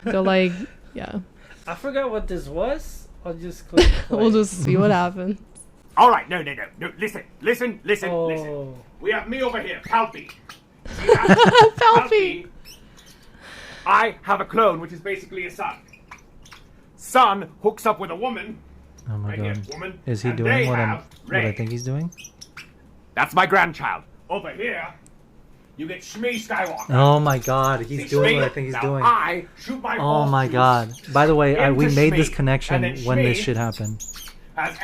They're like, yeah. I forgot what this was. I'll just click play. We'll just see what happens. All right, no. Listen. We have me over here, Palpy. Palpy. I have a clone, which is basically a son. Son hooks up with a woman. Oh my right god. Here, woman, is he doing what I think he's doing? That's my grandchild. Over here, you get Shmi Skywalker. Oh my god, he's doing what I think he's doing. I shoot my oh my god. By the way, we made this connection when this shit happened. As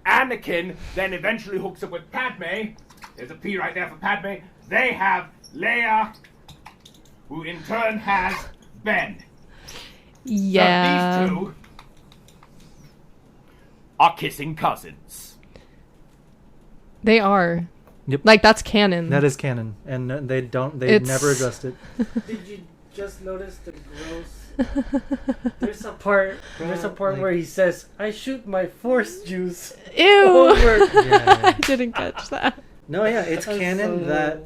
Anakin then eventually hooks up with Padme. There's a P right there for Padme. They have Leia, who in turn has Ben. Yeah. So these two are kissing cousins. They are. Yep. Like, that's canon. That is canon, and they never addressed it. Did you just notice the gross? There's a part where he says, "I shoot my Force juice." Ew. Yeah. I didn't catch that. No, yeah, it's canon that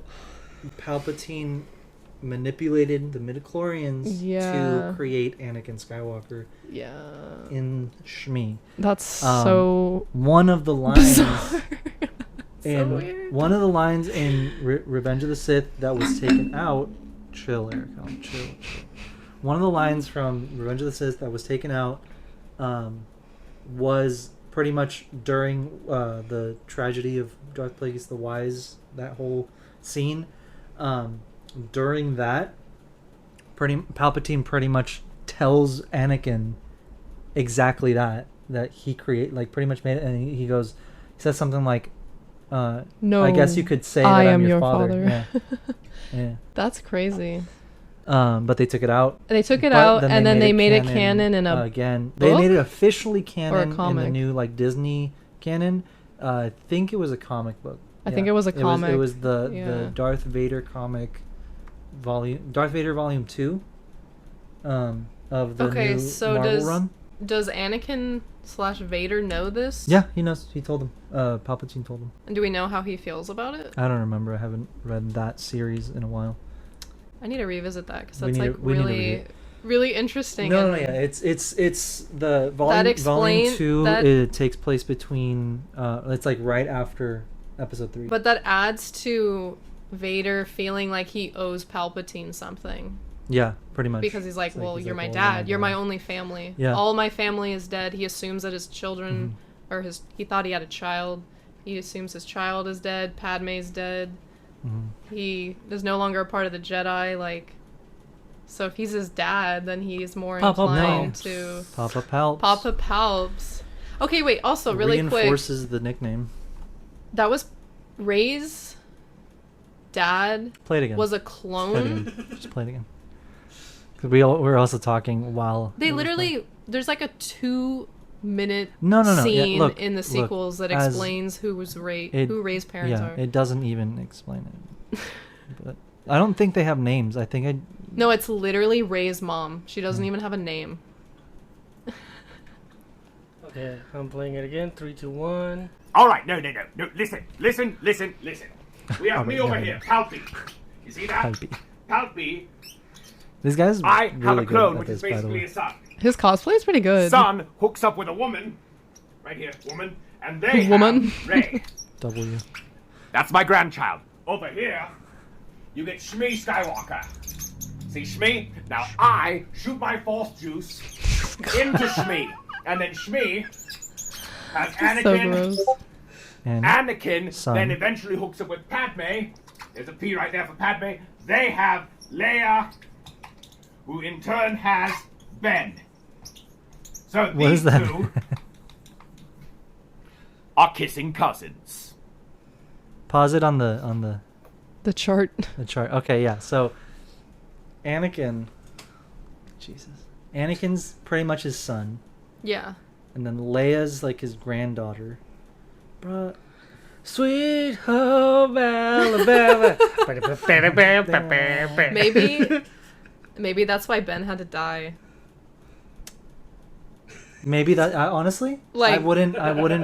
Palpatine manipulated the midichlorians to create Anakin Skywalker. Yeah. In Shmi. That's so one of the lines bizarre. in one of the lines in Revenge of the Sith that was taken out. Chill, Arakel. Chill. One of the lines from Revenge of the Sith that was taken out was pretty much during the tragedy of Darth Plagueis the Wise. That whole scene. During that, Palpatine pretty much tells Anakin exactly that he pretty much made it, and he says something like, "No, I guess you could say that I'm your father." Yeah. That's crazy. But they took it out. They took it out, and then they made it canon in a again. They made it officially canon in the new Disney canon. I think it was a comic book. I think it was a comic. It was the Darth Vader comic volume, Darth Vader Volume 2 of the new Marvel run. Does Anakin / Vader know this? Yeah, he knows. He told him. Palpatine told him. And do we know how he feels about it? I don't remember. I haven't read that series in a while. I need to revisit that because that's really interesting. No, yeah, it's the volume 2. It takes place between. It's like right after Episode 3. But that adds to Vader feeling like he owes Palpatine something. Yeah, pretty much. Because he's like, you're my dad. You're my only family. Yeah. All my family is dead. He assumes that his children, he thought he had a child. He assumes his child is dead. Padme's dead. Mm-hmm. He is no longer a part of the Jedi. So if he's his dad, then he's more inclined to... Papa Palps. Papa Palps. Okay, wait, also, really quick. Reinforces the nickname. That was Rey's dad. Play it again. Was a clone. Just play it again. Because we're also talking while they literally there's like a 2 minute No. scene Yeah, look, in the sequels that explains who Rey's parents are. It doesn't even explain it. But I don't think they have names. No, it's literally Rey's mom. She doesn't even have a name. Okay, I'm playing it again. 3, 2, 1. All right, no. Listen. We have me over here, Palpy. You see that? Palpy. This guy's I really have a clone, good which at is this, basically a son. His cosplay is pretty good. Son hooks up with a woman, right here, woman, and they Woman. have Rey. W. That's my grandchild. Over here, you get Shmi Skywalker. See Shmi? Now I shoot my Force juice into Shmi, and then Shmi has Anakin. So And Anakin son. then eventually hooks up with Padme. There's a P right there for Padme. They have Leia, who in turn has Ben. So What these is that? two are kissing cousins. Pause it on the chart. The chart. Okay, yeah. So Anakin's pretty much his son, Yeah. and then Leia's like his granddaughter. Bruh. Sweet home Alabama. Maybe that's why Ben had to die. Maybe that honestly, Like, I wouldn't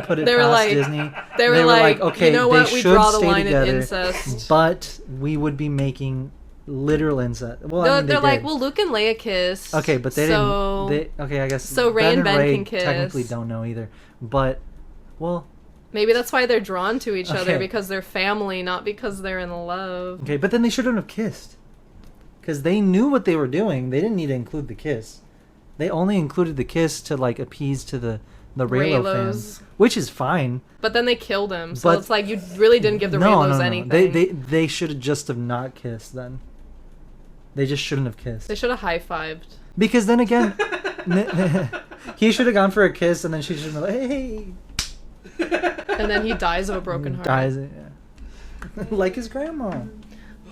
put it they were past like- Disney. They were like, okay, you know what? they We should draw the stay line together, at incest. but we would be making literal incest. Well, No, I mean, they're like, did. well, Luke and Leia kissed. Okay, but they so... didn't. Okay, I guess. So Rey and Ben Rey can kiss. Technically, don't know either, but well. Maybe that's why they're drawn to each other, Okay. because they're family, not because they're in love. Okay, but then they shouldn't have kissed, because they knew what they were doing. They didn't need to include the kiss. They only included the kiss to like appease to the Reylo fans, which is fine. But then they killed him, so But- it's like you really didn't give the Reylos anything. They should have just have not kissed then. They just shouldn't have kissed. They should have high-fived. Because then again, he should have gone for a kiss, and then she should have been like, hey. And then he dies of a broken heart. Dies, yeah. Like his grandma.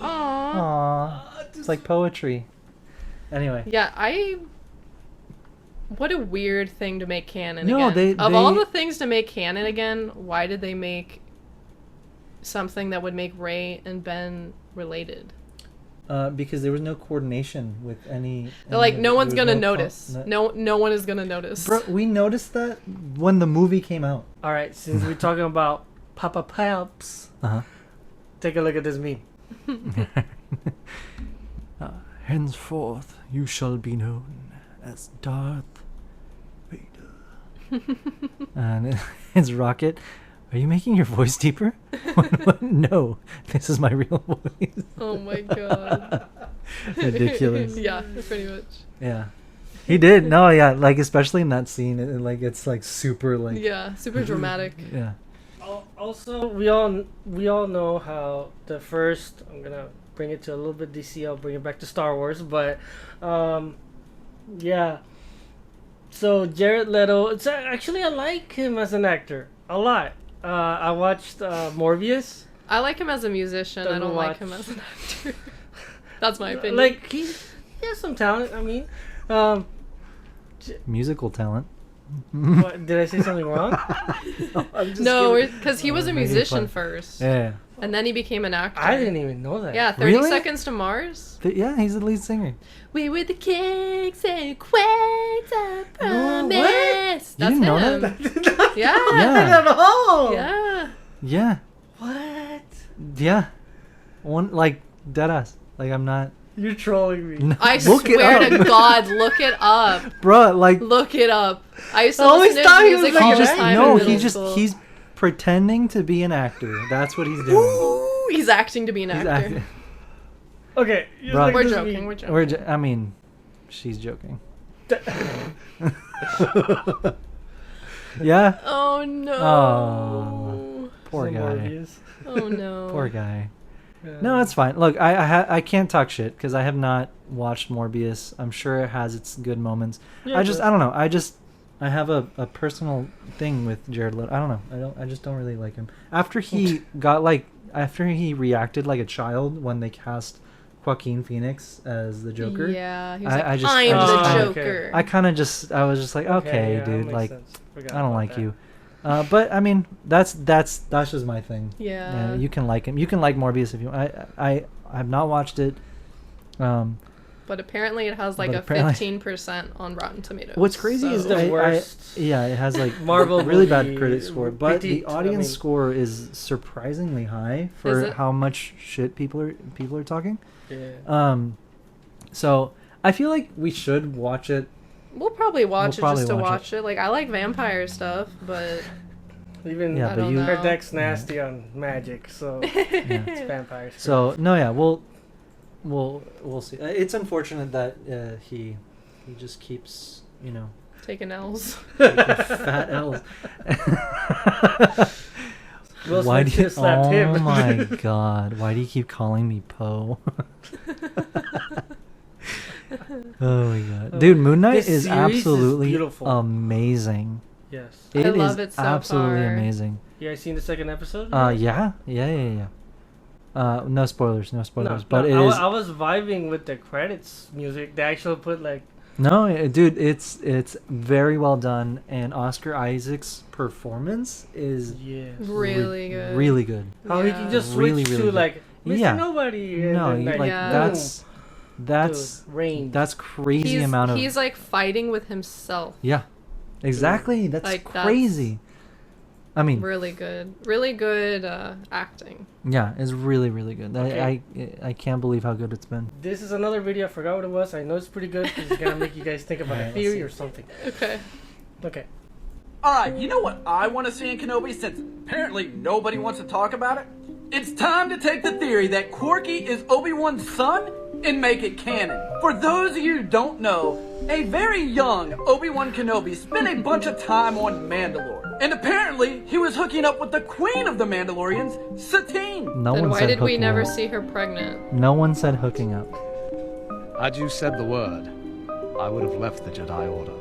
Aww. Aww. It's like poetry. Anyway. Yeah, what a weird thing to make canon No, again. Of all the things to make canon again, why did they make something that would make Rey and Ben related? Because there was no coordination with any. They're like, no one's there was gonna notice. No one is gonna notice. Bro, we noticed that when the movie came out. All right, since we're talking about Papa Paps, take a look at this meme. Henceforth, you shall be known as Darth Vader. And it's Rocket. Are you making your voice deeper? No, this is my real voice. Oh my god. Ridiculous. Yeah, pretty much. Yeah. He did. No, yeah, like especially in that scene, it's like super like. Yeah, super dramatic. Yeah. Also, we all know how the first. I'm gonna bring it to a little bit DC. I'll bring it back to Star Wars, but yeah. So Jared Leto. It's actually I like him as an actor a lot. I watched Morbius. I like him as a musician. I don't like him as an actor. That's my opinion. Like he has some talent. I mean, musical talent. What, did I say something wrong? No, because he was a musician first. Yeah. And then he became an actor. I didn't even know that. Yeah, 30 Seconds to Mars. Yeah, he's the lead singer. We were the kings and quakes, I promise. What? That's you didn't know him. that? Yeah. Yeah. At all. Yeah. Yeah. What? Yeah. One like deadass. Like I'm not. You're trolling me. No, I swear to God, look it up. Bruh, like look it up. I used to always listen to thought he his music was all like the an time. no, in he middle just school. he's pretending to be an actor. That's what he's doing. Ooh, he's acting to be an He's actor. acting. Okay, Bruh, We're joking. We're joking. I mean, she's joking. Yeah. Oh no. Oh, poor Some guy. Morbius. Oh no. Poor guy. No, it's fine. Look, I can't talk shit because I have not watched Morbius. I'm sure it has its good moments. Yeah, I don't know. I have a personal thing with Jared Leto. I don't know. I just don't really like him. After he reacted like a child when they cast Joaquin Phoenix as the Joker. Yeah, he was I'm the Joker. I was just like, okay, dude, like, I don't like you. But I mean, that's just my thing. Yeah. You can like him. You can like Morbius if you. I have not watched it. But apparently it has like a 15% on Rotten Tomatoes. What's crazy is the worst. It has like Marvel really bad critic score, but the audience score is surprisingly high for how much shit people are talking. Yeah. So I feel like we should watch it. We'll probably watch it just to watch it. Like, I like vampire stuff, but even her deck's nasty on magic, so it's vampires. So no, yeah, we'll see. It's unfortunate that he just keeps, taking L's. Taking fat L's. Why do you slap him? Oh my god! Why do you keep calling me Poe? Oh my god, dude! Moon Knight is absolutely amazing. Yes, I love it so absolutely far. Amazing. You guys seen the second episode? Yeah. No spoilers, No, but I was vibing with the credits music. They actually put like. No, dude, it's very well done, and Oscar Isaac's performance is really good. Really good. How he can just switch really to good. like Mr. Nobody. And No, then, that's range. That's crazy amount of. He's like fighting with himself. Yeah, exactly. That's like, crazy. I mean, really good acting. Yeah, it's really good. Okay. I can't believe how good it's been. This is another video. I forgot what it was. I know it's pretty good because it's gonna make you guys think about a theory or something. Okay. Alright, you know what I want to see in Kenobi since apparently nobody wants to talk about it? It's time to take the theory that Quarky is Obi-Wan's son and make it canon. For those of you who don't know, a very young Obi-Wan Kenobi spent a bunch of time on Mandalore. And apparently, he was hooking up with the queen of the Mandalorians, Satine. Then why did we never see her pregnant? No one said hooking up. Had you said the word, I would have left the Jedi Order.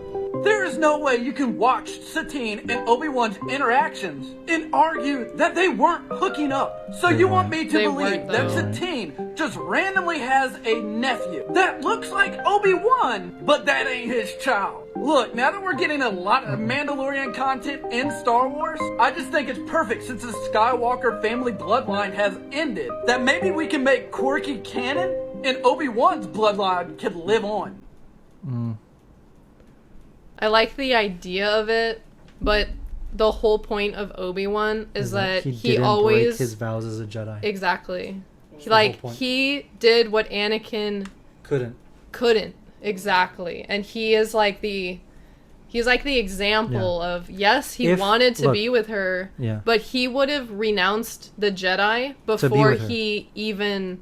There is no way you can watch Satine and Obi-Wan's interactions and argue that they weren't hooking up. So you want me to believe that Satine just randomly has a nephew that looks like Obi-Wan, but that ain't his child. Look, now that we're getting a lot of Mandalorian content in Star Wars, I just think it's perfect since the Skywalker family bloodline has ended, that maybe we can make Quirky canon and Obi-Wan's bloodline could live on. I like the idea of it, but the whole point of Obi-Wan is that he always break his vows as a Jedi. Exactly. He did what Anakin couldn't. Exactly. And he is like the example of, yes, he wanted to be with her, but he would have renounced the Jedi before he even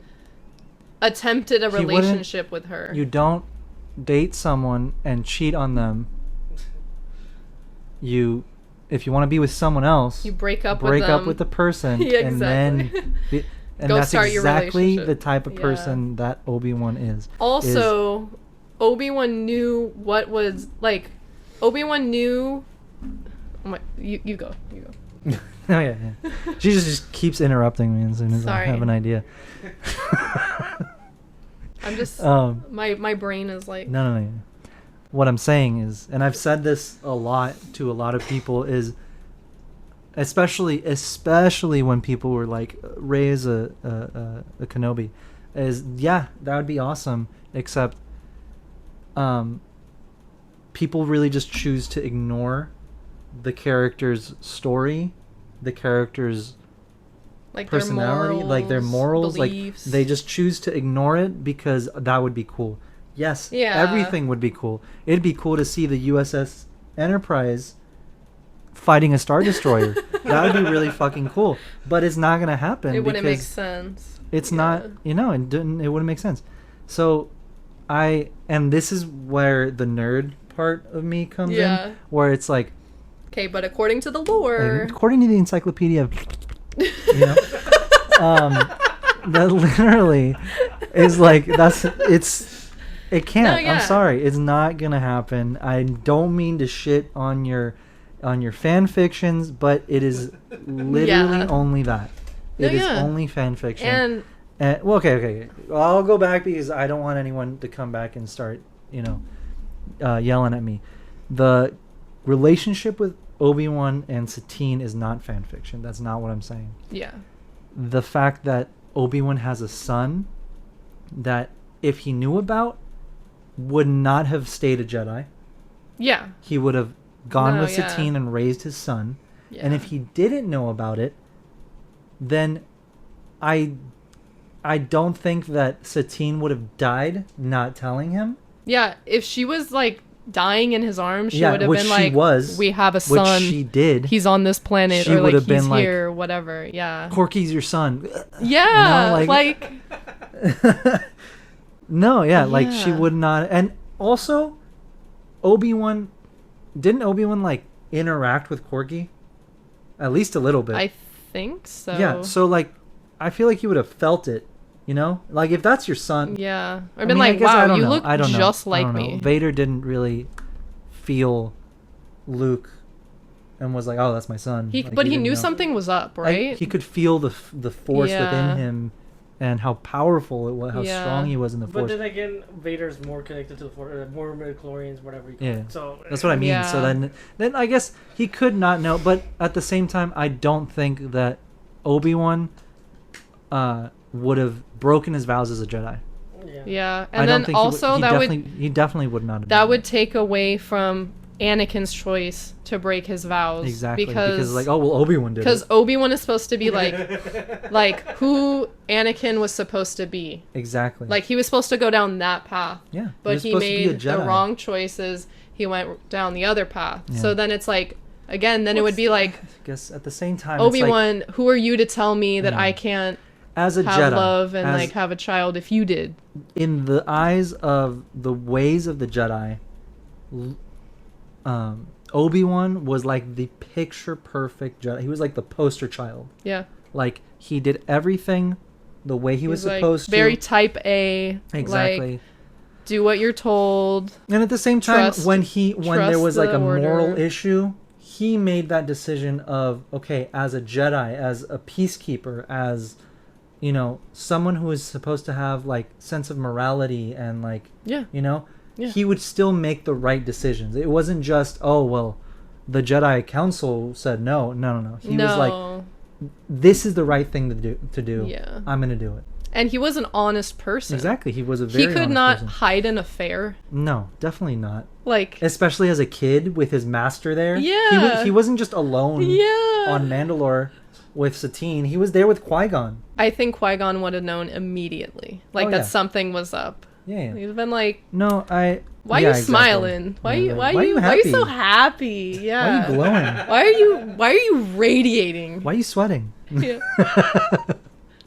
attempted a relationship with her. You don't date someone and cheat on them. If you want to be with someone else, you break up with the person, and then that's exactly the type of person that Obi-Wan is. Also, Obi-Wan knew what was like. Obi-Wan knew. Oh my, you go. Oh yeah. She just keeps interrupting me as soon as I have an idea. I'm just my brain is like no. What I'm saying is, and I've said this a lot to a lot of people, is especially when people were like, Rey is a Kenobi, is that would be awesome, except people really just choose to ignore the character's story, the character's personality, their morals, beliefs. Like they just choose to ignore it because that would be cool. Yes, everything would be cool. It'd be cool to see the USS Enterprise fighting a Star Destroyer. That would be really fucking cool. But it's not gonna happen. It wouldn't make sense. It's not, it wouldn't make sense. So, and this is where the nerd part of me comes in, where it's like, okay, but according to the lore, according to the encyclopedia, that literally is like it can't. No, I'm sorry, it's not gonna happen. I don't mean to shit on your fan fictions, but it is literally only that. It is only fan fiction. Well, okay. Well, I'll go back because I don't want anyone to come back and start, yelling at me. The relationship with Obi-Wan and Satine is not fan fiction. That's not what I'm saying. Yeah. The fact that Obi-Wan has a son that, if he knew about, would not have stayed a Jedi. Yeah. He would have gone with Satine and raised his son. Yeah. And if he didn't know about it, then I don't think that Satine would have died not telling him. Yeah, if she was like dying in his arms, she would have been like, we have a son. Which she did. He's on this planet, she or like he's been like, here, whatever. Yeah. Corky's your son. Yeah, like no, like she would not. And also, didn't Obi-Wan like interact with Corky? At least a little bit. I think so. Yeah, so like, I feel like you would have felt it, like if that's your son. Yeah, or been like, wow, you look just like me. Vader didn't really feel Luke, and was like, oh, that's my son. But he knew something was up, right? He could feel the force within him, and how powerful it was, how strong he was in the force. But then again, Vader's more connected to the force, more midichlorians, whatever you call it. So that's what I mean. So then I guess he could not know, but at the same time, I don't think that Obi-Wan would have broken his vows as a Jedi. Yeah, and then also he definitely would not have. That would take away from Anakin's choice to break his vows. Exactly, because like, oh well, Obi-Wan did. Because Obi-Wan is supposed to be like who Anakin was supposed to be. Exactly. Like he was supposed to go down that path. Yeah. But he made the wrong choices. He went down the other path. Yeah. So then it's like, again, then it would be like, I guess at the same time, Obi-Wan, who are you to tell me that I can't as a have Jedi, love and like have a child if you did? In the eyes of the ways of the Jedi, Obi-Wan was like the picture perfect Jedi. He was like the poster child. Yeah. Like he did everything the way he was supposed to. Very type A. Exactly. Like, do what you're told. And at the same time, when there was like a moral issue, he made that decision of, okay, as a Jedi, as a peacekeeper, as someone who is supposed to have like sense of morality and like he would still make the right decisions. It wasn't just, oh well, the Jedi Council said no. He was like, this is the right thing to do. Yeah. I'm gonna do it. And he was an honest person. Exactly. He was a very honest person. He could not hide an affair. No, definitely not. Like, especially as a kid with his master there. Yeah. He wasn't just alone on Mandalore with Satine. He was there with Qui-Gon. I think Qui-Gon would have known immediately. Like that something was up. Yeah. He'd been like, no, why are you smiling? Why are you so happy? Yeah. Why are you glowing? Why are you radiating? Why are you sweating? Yeah.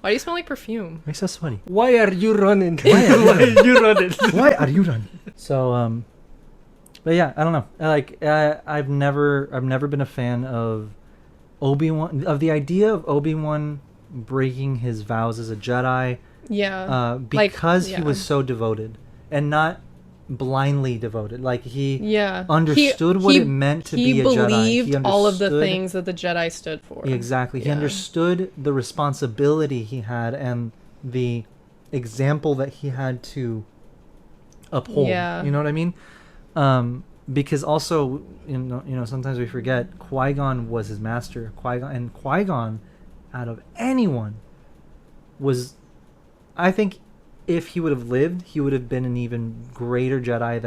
Why do you smell like perfume? Why are you so sweaty? Why are you running? Why are you running? So, but yeah, I don't know. Like, I've never been a fan of Obi-Wan, of the idea of Obi-Wan breaking his vows as a Jedi. Yeah. Because he was so devoted and not blindly devoted. Like he understood what it meant to be a Jedi. He believed all of the things that the Jedi stood for. Exactly. He understood the responsibility he had and the example that he had to uphold. Yeah. You know what I mean? Because also, sometimes we forget Qui-Gon was his master. Qui-Gon, out of anyone, was, I think, if he would have lived, he would have been an even greater Jedi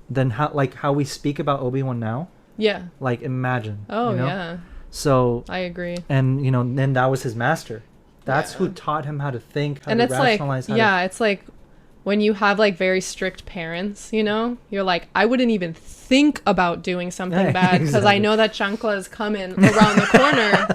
than how we speak about Obi-Wan now. Yeah. Like, imagine. Oh, yeah. So I agree. And then that was his master. That's who taught him how to think, how to rationalize. It's like when you have like very strict parents, you're like, I wouldn't even think about doing something bad because I know that chancla is coming around the corner.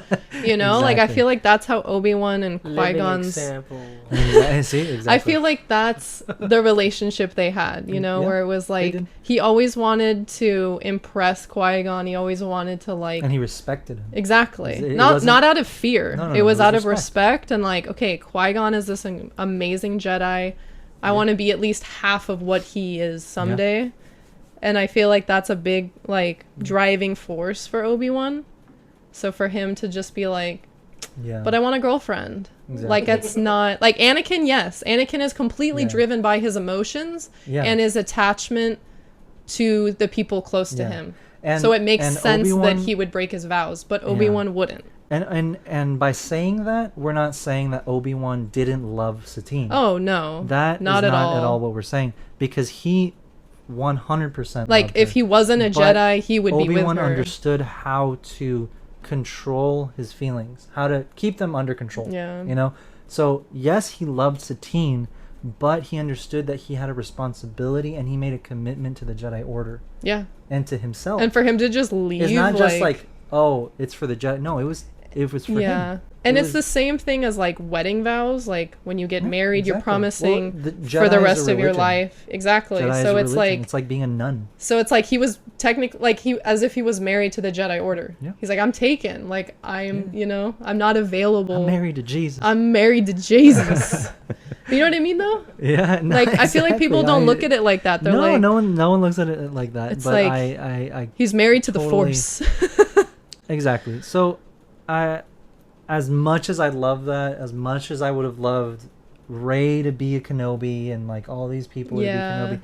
Like I feel like that's how Obi-Wan and Qui-Gon's. Exactly. I feel like that's the relationship they had, where it was like he always wanted to impress Qui-Gon. He always wanted to like, and he respected him. Exactly. Not out of fear. No, it was out of respect and like, okay, Qui-Gon is this amazing Jedi. I want to be at least half of what he is someday. Yeah. And I feel like that's a big, like, driving force for Obi-Wan. So for him to just be like, but I want a girlfriend. Exactly. Like, it's not like Anakin. Yes, Anakin is completely driven by his emotions and his attachment to the people close to him. And, so it makes sense Obi-Wan, that he would break his vows, but Obi-Wan wouldn't. And by saying that, we're not saying that Obi-Wan didn't love Satine. Oh no, that not is not at all what we're saying, because he 100% like if he wasn't a Jedi, he would be with her. Obi-Wan understood how to control his feelings, how to keep them under control. Yeah, you know. So yes, he loved Satine, but he understood that he had a responsibility, and he made a commitment to the Jedi Order. Yeah, and to himself. And for him to just leave, it's not just like, oh, it's for the Jedi. No, it was for him. And it's the same thing as like wedding vows. Like when you get married, you're promising for the rest of your life. Exactly. Jedi so it's like being a nun. So it's like he was technically like as if he was married to the Jedi Order. Yeah. He's like, I'm taken. Like I'm, you know, I'm not available. I'm married to Jesus. I'm married to Jesus. You know what I mean, though? Yeah. No, like I feel like people don't look at it like that. They're like, no one looks at it like that. It's but like I he's married to the Force. Exactly. So as much as I love that, as much as I would have loved Rey to be a Kenobi and like all these people to be Kenobi,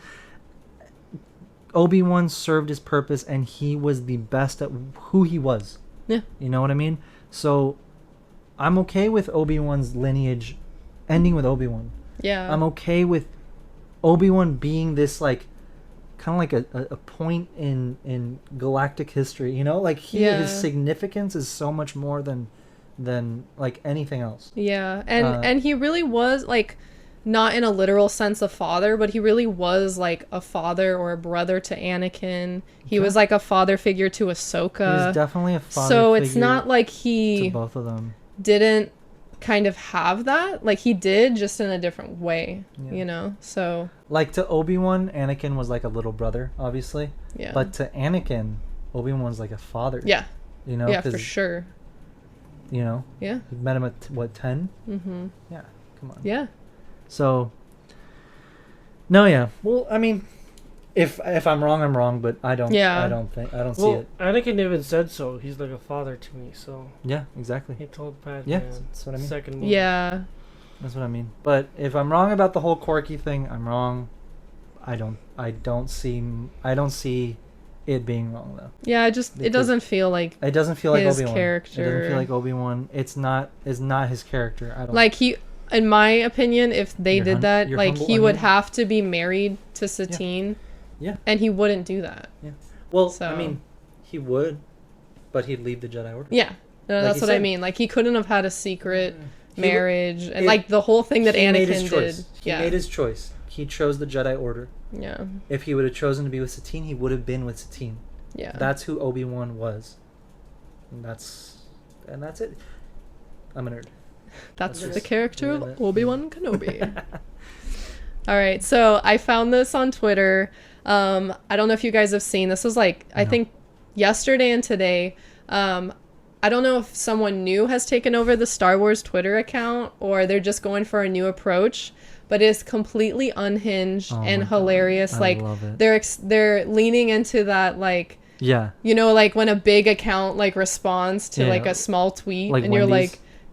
Obi-Wan served his purpose, and he was the best at who he was. Yeah. You know what I mean? So I'm okay with Obi-Wan's lineage ending with Obi-Wan. Yeah. I'm okay with Obi-Wan being this like kind of like a point in galactic history, you know? Like his significance is so much more than like anything else. Yeah. And he really was like not in a literal sense a father, but he really was like a father or a brother to Anakin. He was like a father figure to Ahsoka. He was definitely a father so figure. It's not like he to both of them didn't kind of have that. Like he did, just in a different way, you know? So like to Obi-Wan, Anakin was like a little brother, obviously. Yeah. But to Anakin, Obi-Wan was like a father. Yeah. You know? Yeah, for sure. You know? Yeah. You met him at, what, 10? Mm-hmm. Yeah. Come on. Yeah. So, no, yeah. Well, I mean, if I'm wrong, I'm wrong, but I don't see it. Anakin even said so. He's like a father to me, so. Yeah, exactly. He told Padme. Yeah, that's what I mean. Second movie. Yeah. That's what I mean. But if I'm wrong about the whole quirky thing, I'm wrong. I don't see it being wrong though. Yeah, it doesn't feel like his Obi-Wan character. It doesn't feel like Obi-Wan. It's not his character. I don't like he. In my opinion, if they did that, like he would have to be married to Satine. Yeah. And he wouldn't do that. Yeah. Well, I mean, he would, but he'd leave the Jedi Order. Yeah. No, that's what I mean. Like he couldn't have had a secret marriage and like the whole thing that Anakin did. He made his choice. He chose the Jedi Order. Yeah. If he would have chosen to be with Satine, he would have been with Satine. Yeah. That's who Obi-Wan was. And that's it. I'm a nerd. That's the character of Obi-Wan Kenobi. All right, so I found this on Twitter. I don't know if you guys have seen. This was like, I think yesterday and today. I don't know if someone new has taken over the Star Wars Twitter account or they're just going for a new approach, but it's completely unhinged and hilarious. I love it. They're leaning into that, like, you know, like when a big account like responds to like a small tweet, like and Wendy's.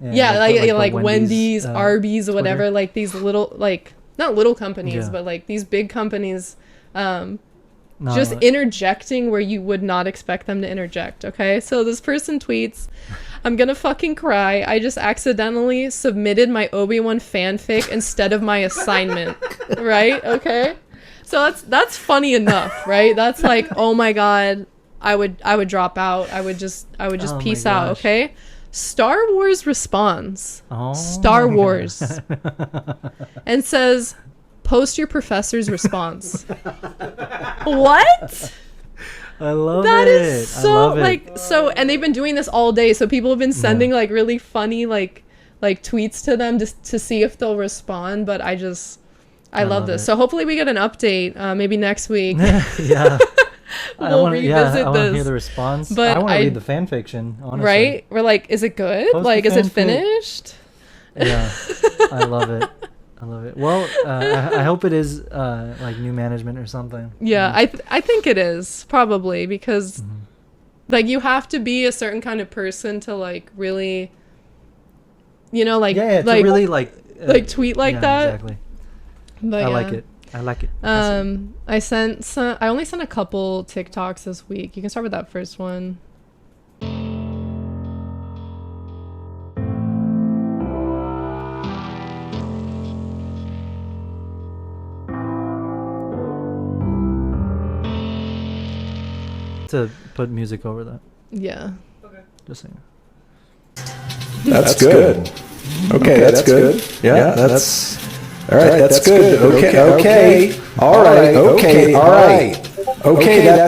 You're like, like Wendy's, Arby's, or whatever, Twitter. Like these little, like, not little companies, but like these big companies just interjecting where you would not expect them to interject. Okay, so this person tweets, I'm gonna fucking cry. I just accidentally submitted my Obi-Wan fanfic instead of my assignment. Right? Okay, so that's funny enough, right? That's like, oh my god, I would drop out. I would just peace out. Okay. Star Wars responds. Star Wars. And says, post your professor's response. What? I love that it. That is so, like, so, and they've been doing this all day, so people have been sending, like, really funny, like tweets to them just to see if they'll respond, but I love this. So hopefully we get an update, maybe next week. Yeah. We'll revisit I want this. To hear the response. But I want to read the fan fiction, honestly. Right? We're like, is it good? Post like, is it finished? Yeah. I love it. Well, I hope it is like new management or something. Yeah, I think it is, probably, because like you have to be a certain kind of person to like really you know, like to really like tweet like that. Exactly. But I like it. I only sent a couple TikToks this week. You can start with that first one. To put music over that. Yeah. Okay. Just saying. That's good. Okay, that's good. Yeah, that's all right. That's good. Okay. All right. Okay. All right. Okay.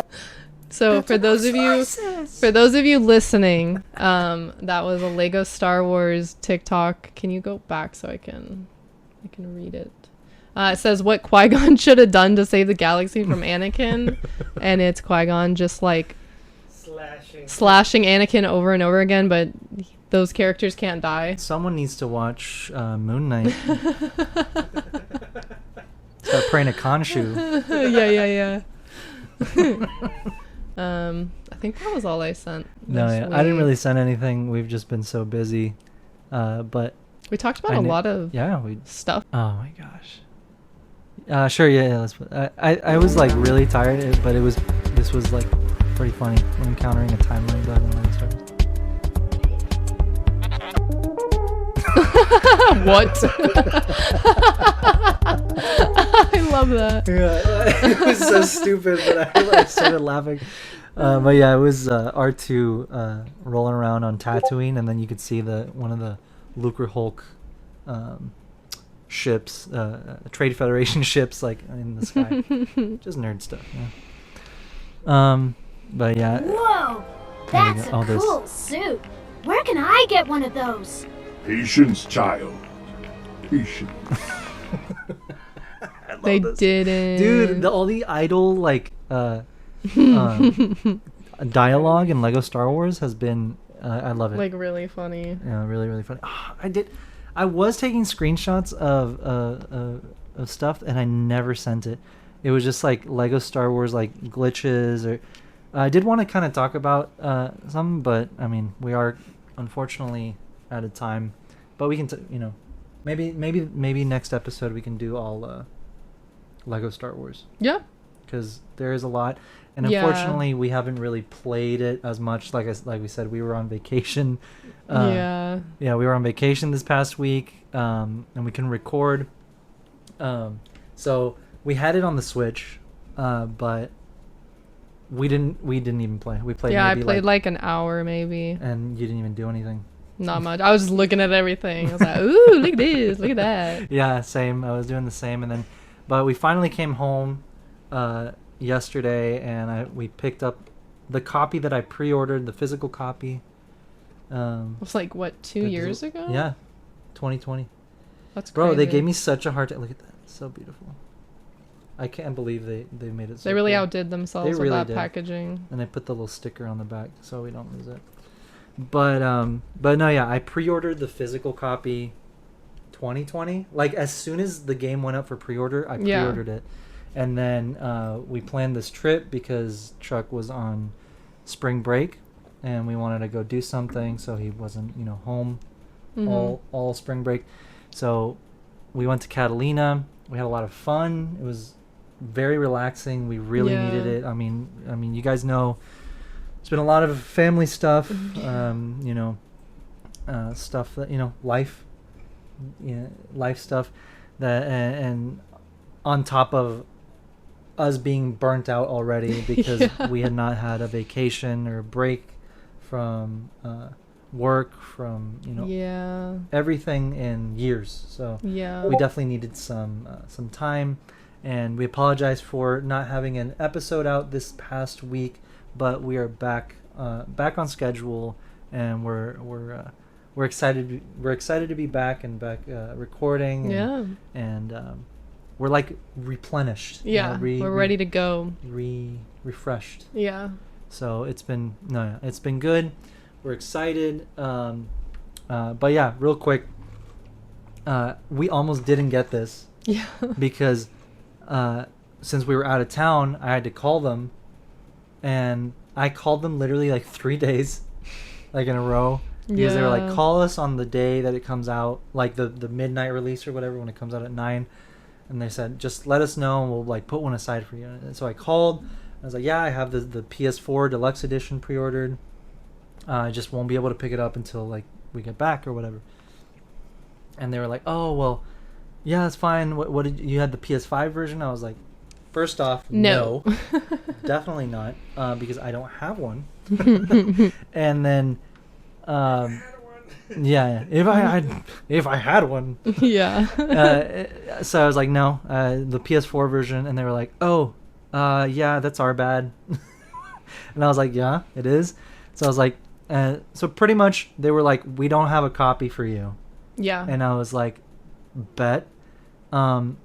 So for those of you listening, that was a Lego Star Wars TikTok. Can you go back so I can read it? It says what Qui-Gon should have done to save the galaxy from Anakin, and it's Qui-Gon just like slashing Anakin over and over again, but those characters can't die. Someone needs to watch Moon Knight. Start praying to Khonshu. Yeah. I think that was all I sent. I didn't really send anything. We've just been so busy. But we talked about a lot of stuff. Oh my gosh. Sure, yeah. Let's. I was like really tired, but this was like pretty funny when encountering a timeline bug when I started. What? I love that. Yeah, it was so stupid, but I started laughing. But yeah, it was R2 rolling around on Tatooine, and then you could see one of the Lucre Hulk ships, Trade Federation ships, like in the sky. Just nerd stuff. Yeah. But yeah. Whoa, that's a cool suit. Where can I get one of those? Patience, child. Patience. They didn't. Dude, all the idle like dialogue in Lego Star Wars has been I love it. Like really funny. Yeah, really, really funny. I was taking screenshots of stuff and I never sent it. It was just like Lego Star Wars like glitches or I did want to kind of talk about some, but I mean, we are unfortunately out of time. But we can maybe next episode we can do all Lego Star Wars. Yeah. Because there is a lot, and unfortunately we haven't really played it as much. Like we said, we were on vacation. Yeah, we were on vacation this past week, and we can record. So we had it on the Switch, but we didn't even play. We played. Yeah, I played like an hour maybe. And you didn't even do anything. Not much. I was just looking at everything. I was like, ooh, look at this, look at that. Yeah, same. I was doing the same, but we finally came home yesterday, and we picked up the copy that I pre-ordered, the physical copy. It was like what, 2 years ago? Yeah, 2020. That's crazy. Bro, they gave me such a hard time. Look at that, it's so beautiful. I can't believe they made it. So they really cool. outdid themselves with that packaging. And they put the little sticker on the back so we don't lose it. But no, yeah, I pre-ordered the physical copy 2020. Like as soon as the game went up for pre-order, I pre-ordered it. And then we planned this trip because Chuck was on spring break and we wanted to go do something, so he wasn't, home all spring break. So we went to Catalina. We had a lot of fun. It was very relaxing. We really needed it. I mean, you guys know it's been a lot of family stuff, stuff that, life stuff that, and on top of us being burnt out already because we had not had a vacation or a break from work, from everything in years. So we definitely needed some time, and we apologize for not having an episode out this past week, but we are back on schedule, and we're excited. We're excited to be back recording. And we're like replenished. Yeah, we're ready to go. Refreshed. Yeah. So it's been good. We're excited. But yeah, real quick. We almost didn't get this. Yeah. Because since we were out of town, I had to call them. And I called them literally like 3 days, like in a row. because they were like, call us on the day that it comes out, like the midnight release or whatever, when it comes out at 9. And they said, just let us know and we'll like put one aside for you. And so I called. I was like, yeah, I have the PS4 Deluxe Edition pre-ordered. I just won't be able to pick it up until like we get back or whatever. And they were like, oh, well, yeah, that's fine. What did you had the PS5 version? I was like, first off, no. Definitely not, because I don't have one. And then, yeah, if I had one, yeah. So I was like, no, the PS4 version, and they were like, oh, yeah, that's our bad. And I was like, yeah, it is. So I was like, so pretty much they were like, we don't have a copy for you. Yeah. And I was like, bet. But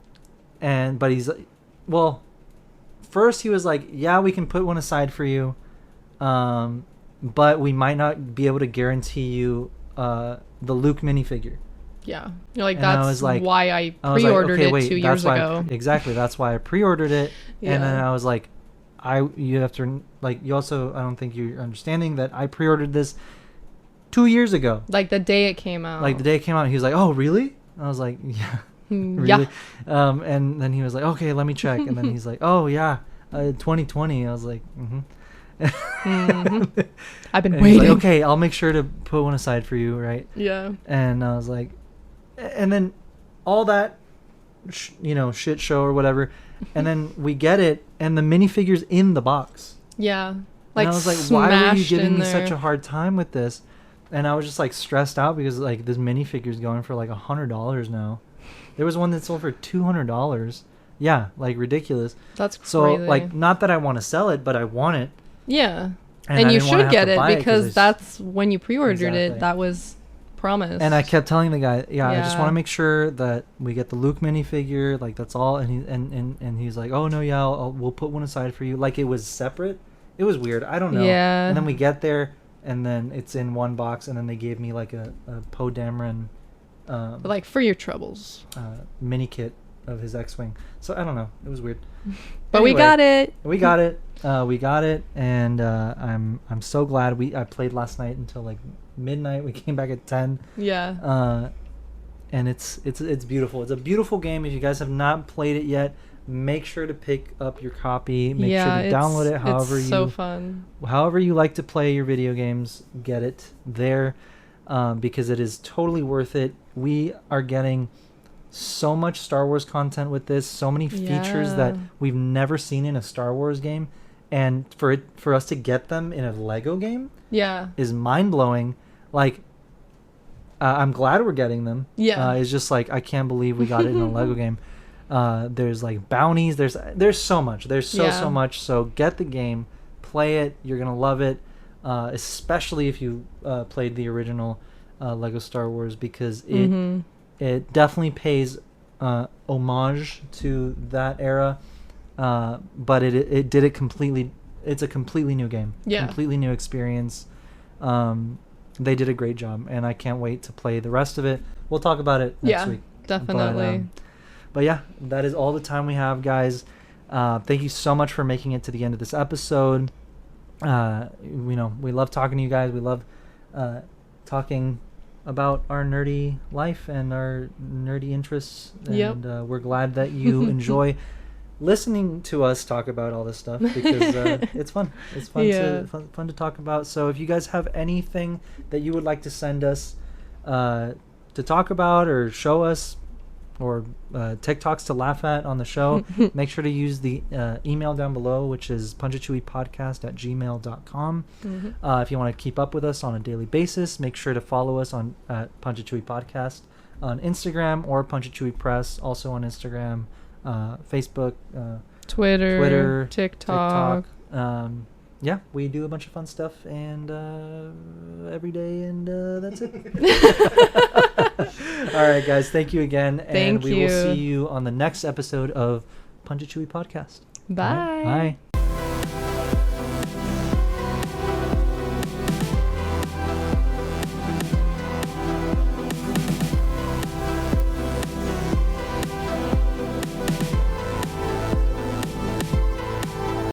he's like, well, first he was like, yeah, we can put one aside for you, but we might not be able to guarantee you the Luke minifigure. Yeah, you're like, that's why I pre-ordered it 2 years ago. Exactly, that's why I pre-ordered it. Yeah. And then I was like, you have to, like, you also, I don't think you're understanding that I pre-ordered this 2 years ago. Like the day it came out. He was like, oh, really? I was like, yeah. Really? Yeah. And then he was like, okay, let me check. And then he's like, oh, yeah, 2020. I was like, I've been waiting. Like, okay, I'll make sure to put one aside for you, right? Yeah. And I was like, and then all that, shit show or whatever. And then we get it, and the minifigure's in the box. Yeah. Like, and I was like, why are you giving me such a hard time with this? And I was just like stressed out because like this minifigure's going for like $100 now. There was one that sold for $200. Yeah, like ridiculous. That's crazy. So like, not that I want to sell it, but I want it. Yeah, and you should get it because that's when you pre-ordered it. That was promised. And I kept telling the guy, I just want to make sure that we get the Luke minifigure. Like that's all. And he's like, oh no, yeah, we'll put one aside for you. Like it was separate. It was weird. I don't know. Yeah. And then we get there, and then it's in one box, and then they gave me like a Poe Dameron. Like for your troubles. Mini kit of his X-Wing. So I don't know. It was weird. But anyway, we got it. We got it, and I'm so glad I played last night until like midnight. We came back at 10. Yeah. And it's beautiful. It's a beautiful game. If you guys have not played it yet, make sure to pick up your copy. Make sure to download it. It's so fun. However you like to play your video games, get it there, because it is totally worth it. We are getting so much Star Wars content with this, so many features that we've never seen in a Star Wars game, and for us to get them in a Lego game is mind-blowing. Like I'm glad we're getting them. It's just like I can't believe we got it in a Lego game. There's like bounties, there's so much, so much. So get the game, play it, you're gonna love it, especially if you played the original Lego Star Wars, because it definitely pays homage to that era, but it did it completely. It's a completely new game, completely new experience. They did a great job, and I can't wait to play the rest of it. We'll talk about it next week. Definitely. But yeah, that is all the time we have, guys. Thank you so much for making it to the end of this episode. We love talking to you guys. We love talking about our nerdy life and our nerdy interests, and we're glad that you enjoy listening to us talk about all this stuff, because it's fun. It's fun to talk about. So if you guys have anything that you would like to send us to talk about or show us, or TikToks to laugh at on the show, make sure to use the email down below, which is punchachewiepodcast@gmail.com. If you want to keep up with us on a daily basis, make sure to follow us on Punchachewi Podcast on Instagram, or Punchachewi Press, also on Instagram, Facebook, Twitter, TikTok. We do a bunch of fun stuff and every day, and that's it. All right, guys, thank you again, and we will see you on the next episode of Punchachewi Podcast. Bye. Bye.